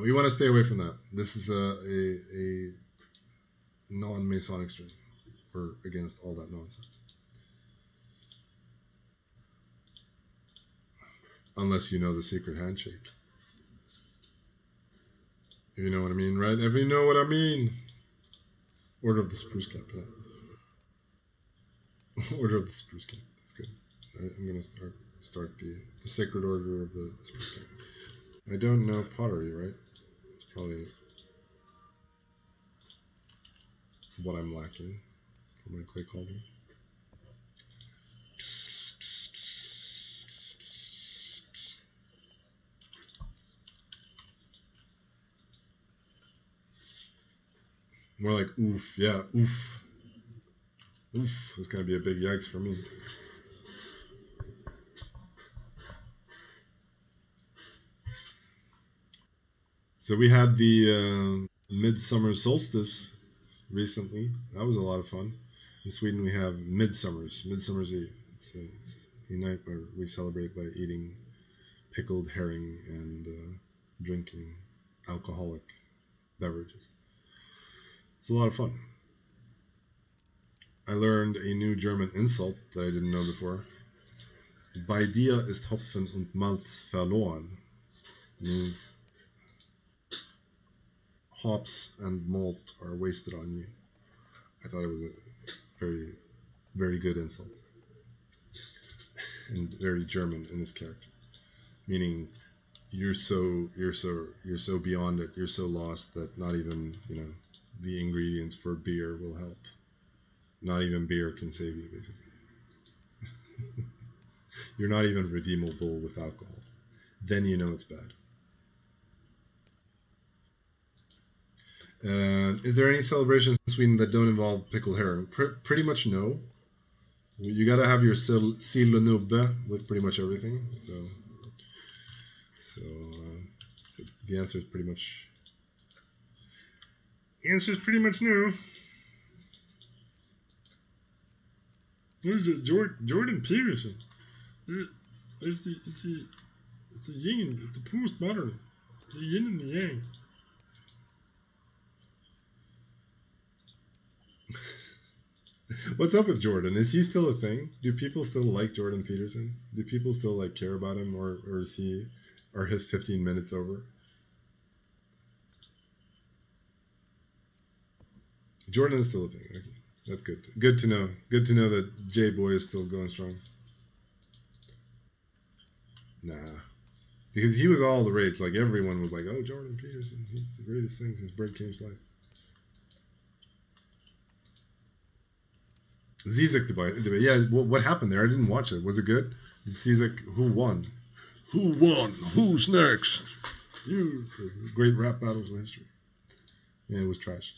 We want to stay away from that. This is a non-Masonic stream. We're against all that nonsense. Unless you know the secret handshake. If you know what I mean, right? If you know what I mean. Order of the Spruce Cap. Yeah. Order of the Spruce Cap. That's good. I'm going to start the Sacred Order of the Spruce Cap. I don't know pottery, right? It's probably what I'm lacking for my clay cauldron. More like oof, yeah, oof. Oof, that's gonna be a big yikes for me. So we had the midsummer solstice recently. That was a lot of fun. In Sweden we have Midsummer's Eve. It's a night where we celebrate by eating pickled herring and drinking alcoholic beverages. It's a lot of fun. I learned a new German insult that I didn't know before. Bei dir ist Hopfen und Malz verloren. Means hops and malt are wasted on you. I thought it was a very, very good insult. And very German in its character. Meaning you're so beyond it, you're so lost that not even, the ingredients for beer will help. Not even beer can save you, basically. You're not even redeemable with alcohol. Then you know it's bad. Is there any celebrations in Sweden that don't involve pickled herring? Pretty much no. You gotta have your sill och nubbe with pretty much everything. So the answer is pretty much. The answer is pretty much no. There's Jordan Peterson. It's the yin, it's the postmodernist. The yin and the yang. What's up with Jordan? Is he still a thing? Do people still like Jordan Peterson? Do people still care about him, or are his 15 minutes over? Jordan is still a thing. Okay, that's good. Good to know. Good to know that J Boy is still going strong. Nah, because he was all the rage. Like everyone was like, "Oh, Jordan Peterson, he's the greatest thing since bread came sliced." Zizek debate. Yeah, what happened there? I didn't watch it. Was it good? Did Zizek? Who won? Who won? Who's next? You. Great rap battles of history. Yeah, it was trash.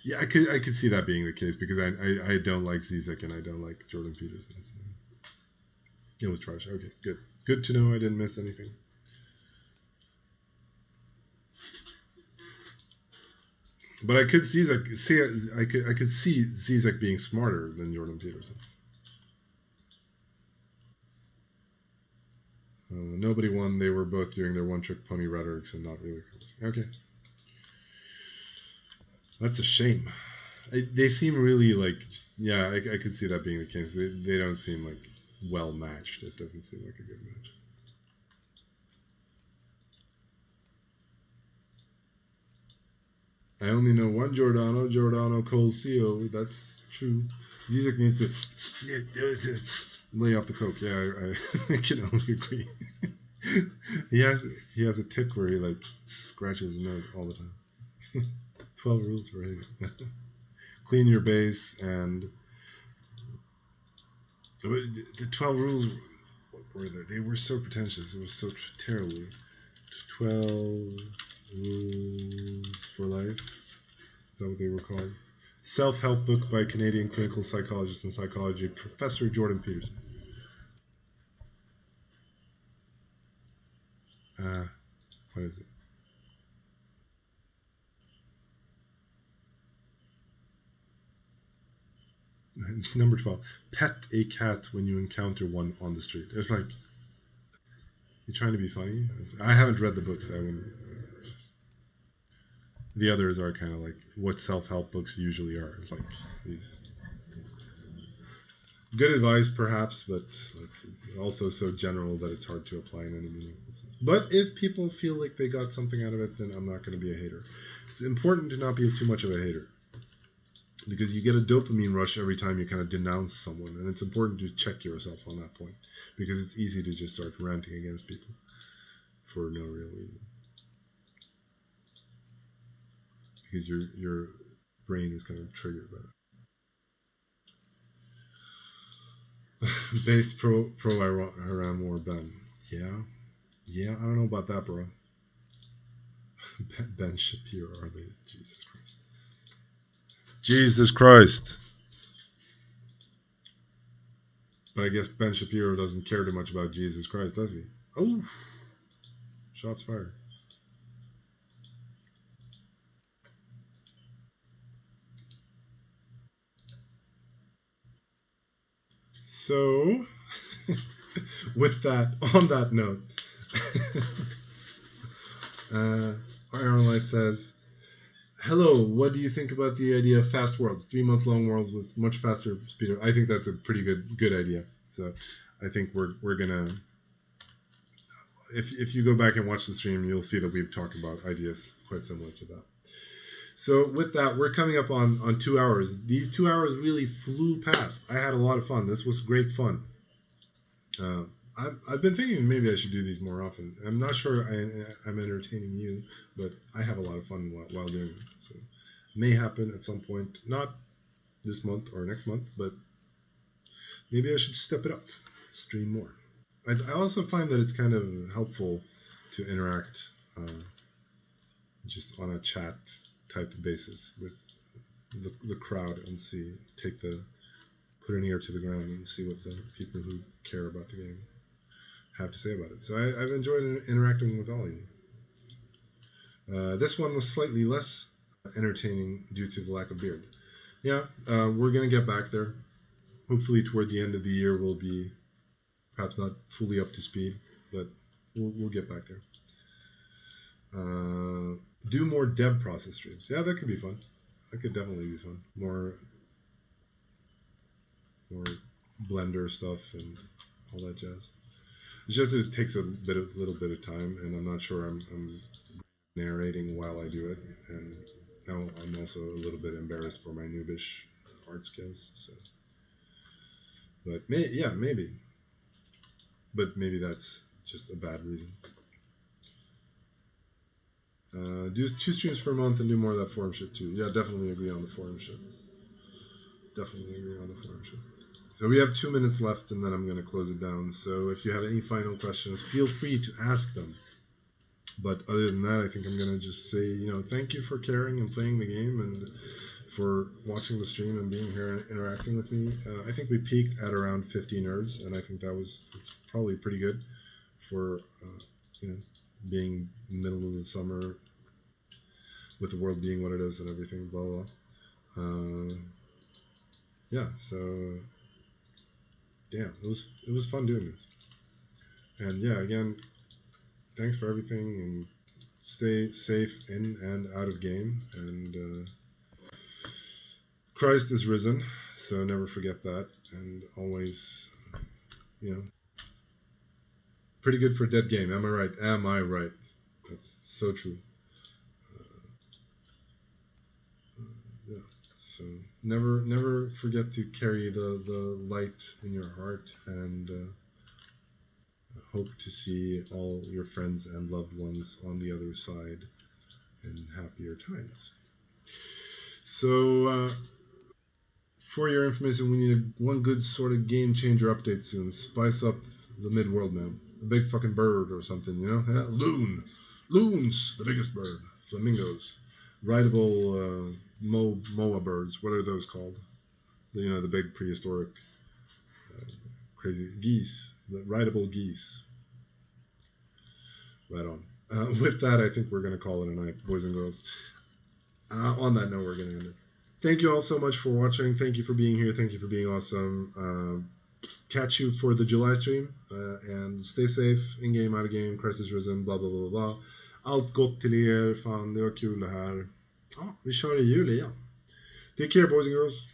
Yeah, I could see that being the case because I don't like Zizek and I don't like Jordan Peterson. So. It was trash. Okay, good to know I didn't miss anything. But I could see I could see Zizek being smarter than Jordan Peterson. Nobody won. They were both doing their one-trick pony rhetorics and not really. Okay, that's a shame. They seem really I could see that being the case. They don't seem well matched. It doesn't seem like a good match. I only know one Giordano Colsio. That's true. Zizek needs to lay off the coke. Yeah, I can only agree. he has a tick where he scratches his nose all the time. 12 rules for him. Clean your base and the 12 rules. What were they? They were so pretentious. It was so terribly. 12 rules for life. Is that what they were called? Self-help book by Canadian clinical psychologist and psychology Professor Jordan Peterson. What is it? Number 12. Pet a cat when you encounter one on the street. It's like, you're trying to be funny? I haven't read the books. I wouldn't. The others are kind of like what self-help books usually are. It's like these good advice, perhaps, but like also so general that it's hard to apply in any meaningful sense. But if people feel like they got something out of it, then I'm not going to be a hater. It's important to not be too much of a hater, because you get a dopamine rush every time you kind of denounce someone, and it's important to check yourself on that point, because it's easy to just start ranting against people for no real reason, because your brain is kind of triggered by that. Based pro Iran war, Ben. Yeah, I don't know about that, bro. Ben Shapiro, are they? Jesus Christ. But I guess Ben Shapiro doesn't care too much about Jesus Christ, does he? Oh, shots fired. So, on that note, Iron Light says, hello, what do you think about the idea of fast worlds? 3-month-long worlds with much faster speed. I think that's a pretty good idea. So I think we're gonna, if you go back and watch the stream, you'll see that we've talked about ideas quite similar to that. So with that, we're coming up on 2 hours. These 2 hours really flew past. I had a lot of fun. This was great fun. I've been thinking maybe I should do these more often. I'm not sure I'm entertaining you, but I have a lot of fun while doing it. So it may happen at some point, not this month or next month, but maybe I should step it up, stream more. I also find that it's kind of helpful to interact just on a chat type of basis with the crowd and put an ear to the ground and see what the people who care about the game have to say about it. So I've enjoyed interacting with all of you. This one was slightly less entertaining due to the lack of beard. Yeah, we're going to get back there. Hopefully toward the end of the year we'll be perhaps not fully up to speed, but we'll get back there. Do more dev process streams. Yeah, that could be fun. That could definitely be fun. More Blender stuff and all that jazz. It's just it takes a little bit of time, and I'm not sure I'm narrating while I do it, and now I'm also a little bit embarrassed for my noobish art skills. So, but maybe, but maybe that's just a bad reason. Do 2 streams per month and do more of that forum shit too. Yeah, definitely agree on the forum shit. So we have 2 minutes left, and then I'm going to close it down. So if you have any final questions, feel free to ask them. But other than that, I think I'm going to just say, thank you for caring and playing the game, and for watching the stream and being here and interacting with me. I think we peaked at around 50 nerds, and I think it's probably pretty good for being middle of the summer with the world being what it is and everything, blah blah. Yeah, so damn, it was fun doing this. And yeah, again, thanks for everything, and stay safe in and out of game, and Christ is risen, so never forget that, and always, pretty good for a dead game. Am I right? That's so true. Yeah. So never forget to carry the light in your heart, and hope to see all your friends and loved ones on the other side in happier times. So for your information, we need one good sort of game changer update soon. Spice up the mid-world, man. A big fucking bird or something, Yeah, loons, the biggest bird. Flamingos. rideable moa birds. What are those called? The big prehistoric crazy geese, the rideable geese. Right on. With that, I think we're going to call it a night, boys and girls. On that note, we're going to end it. Thank you all so much for watching. Thank you for being here. Thank you for being awesome. Catch you for the July stream. And stay safe. In-game, out-of-game, crisis risen, bla bla bla bla. Allt gott till er. Fan, det var kul det här. Ja, vi kör i jul igen. Take care, boys and girls.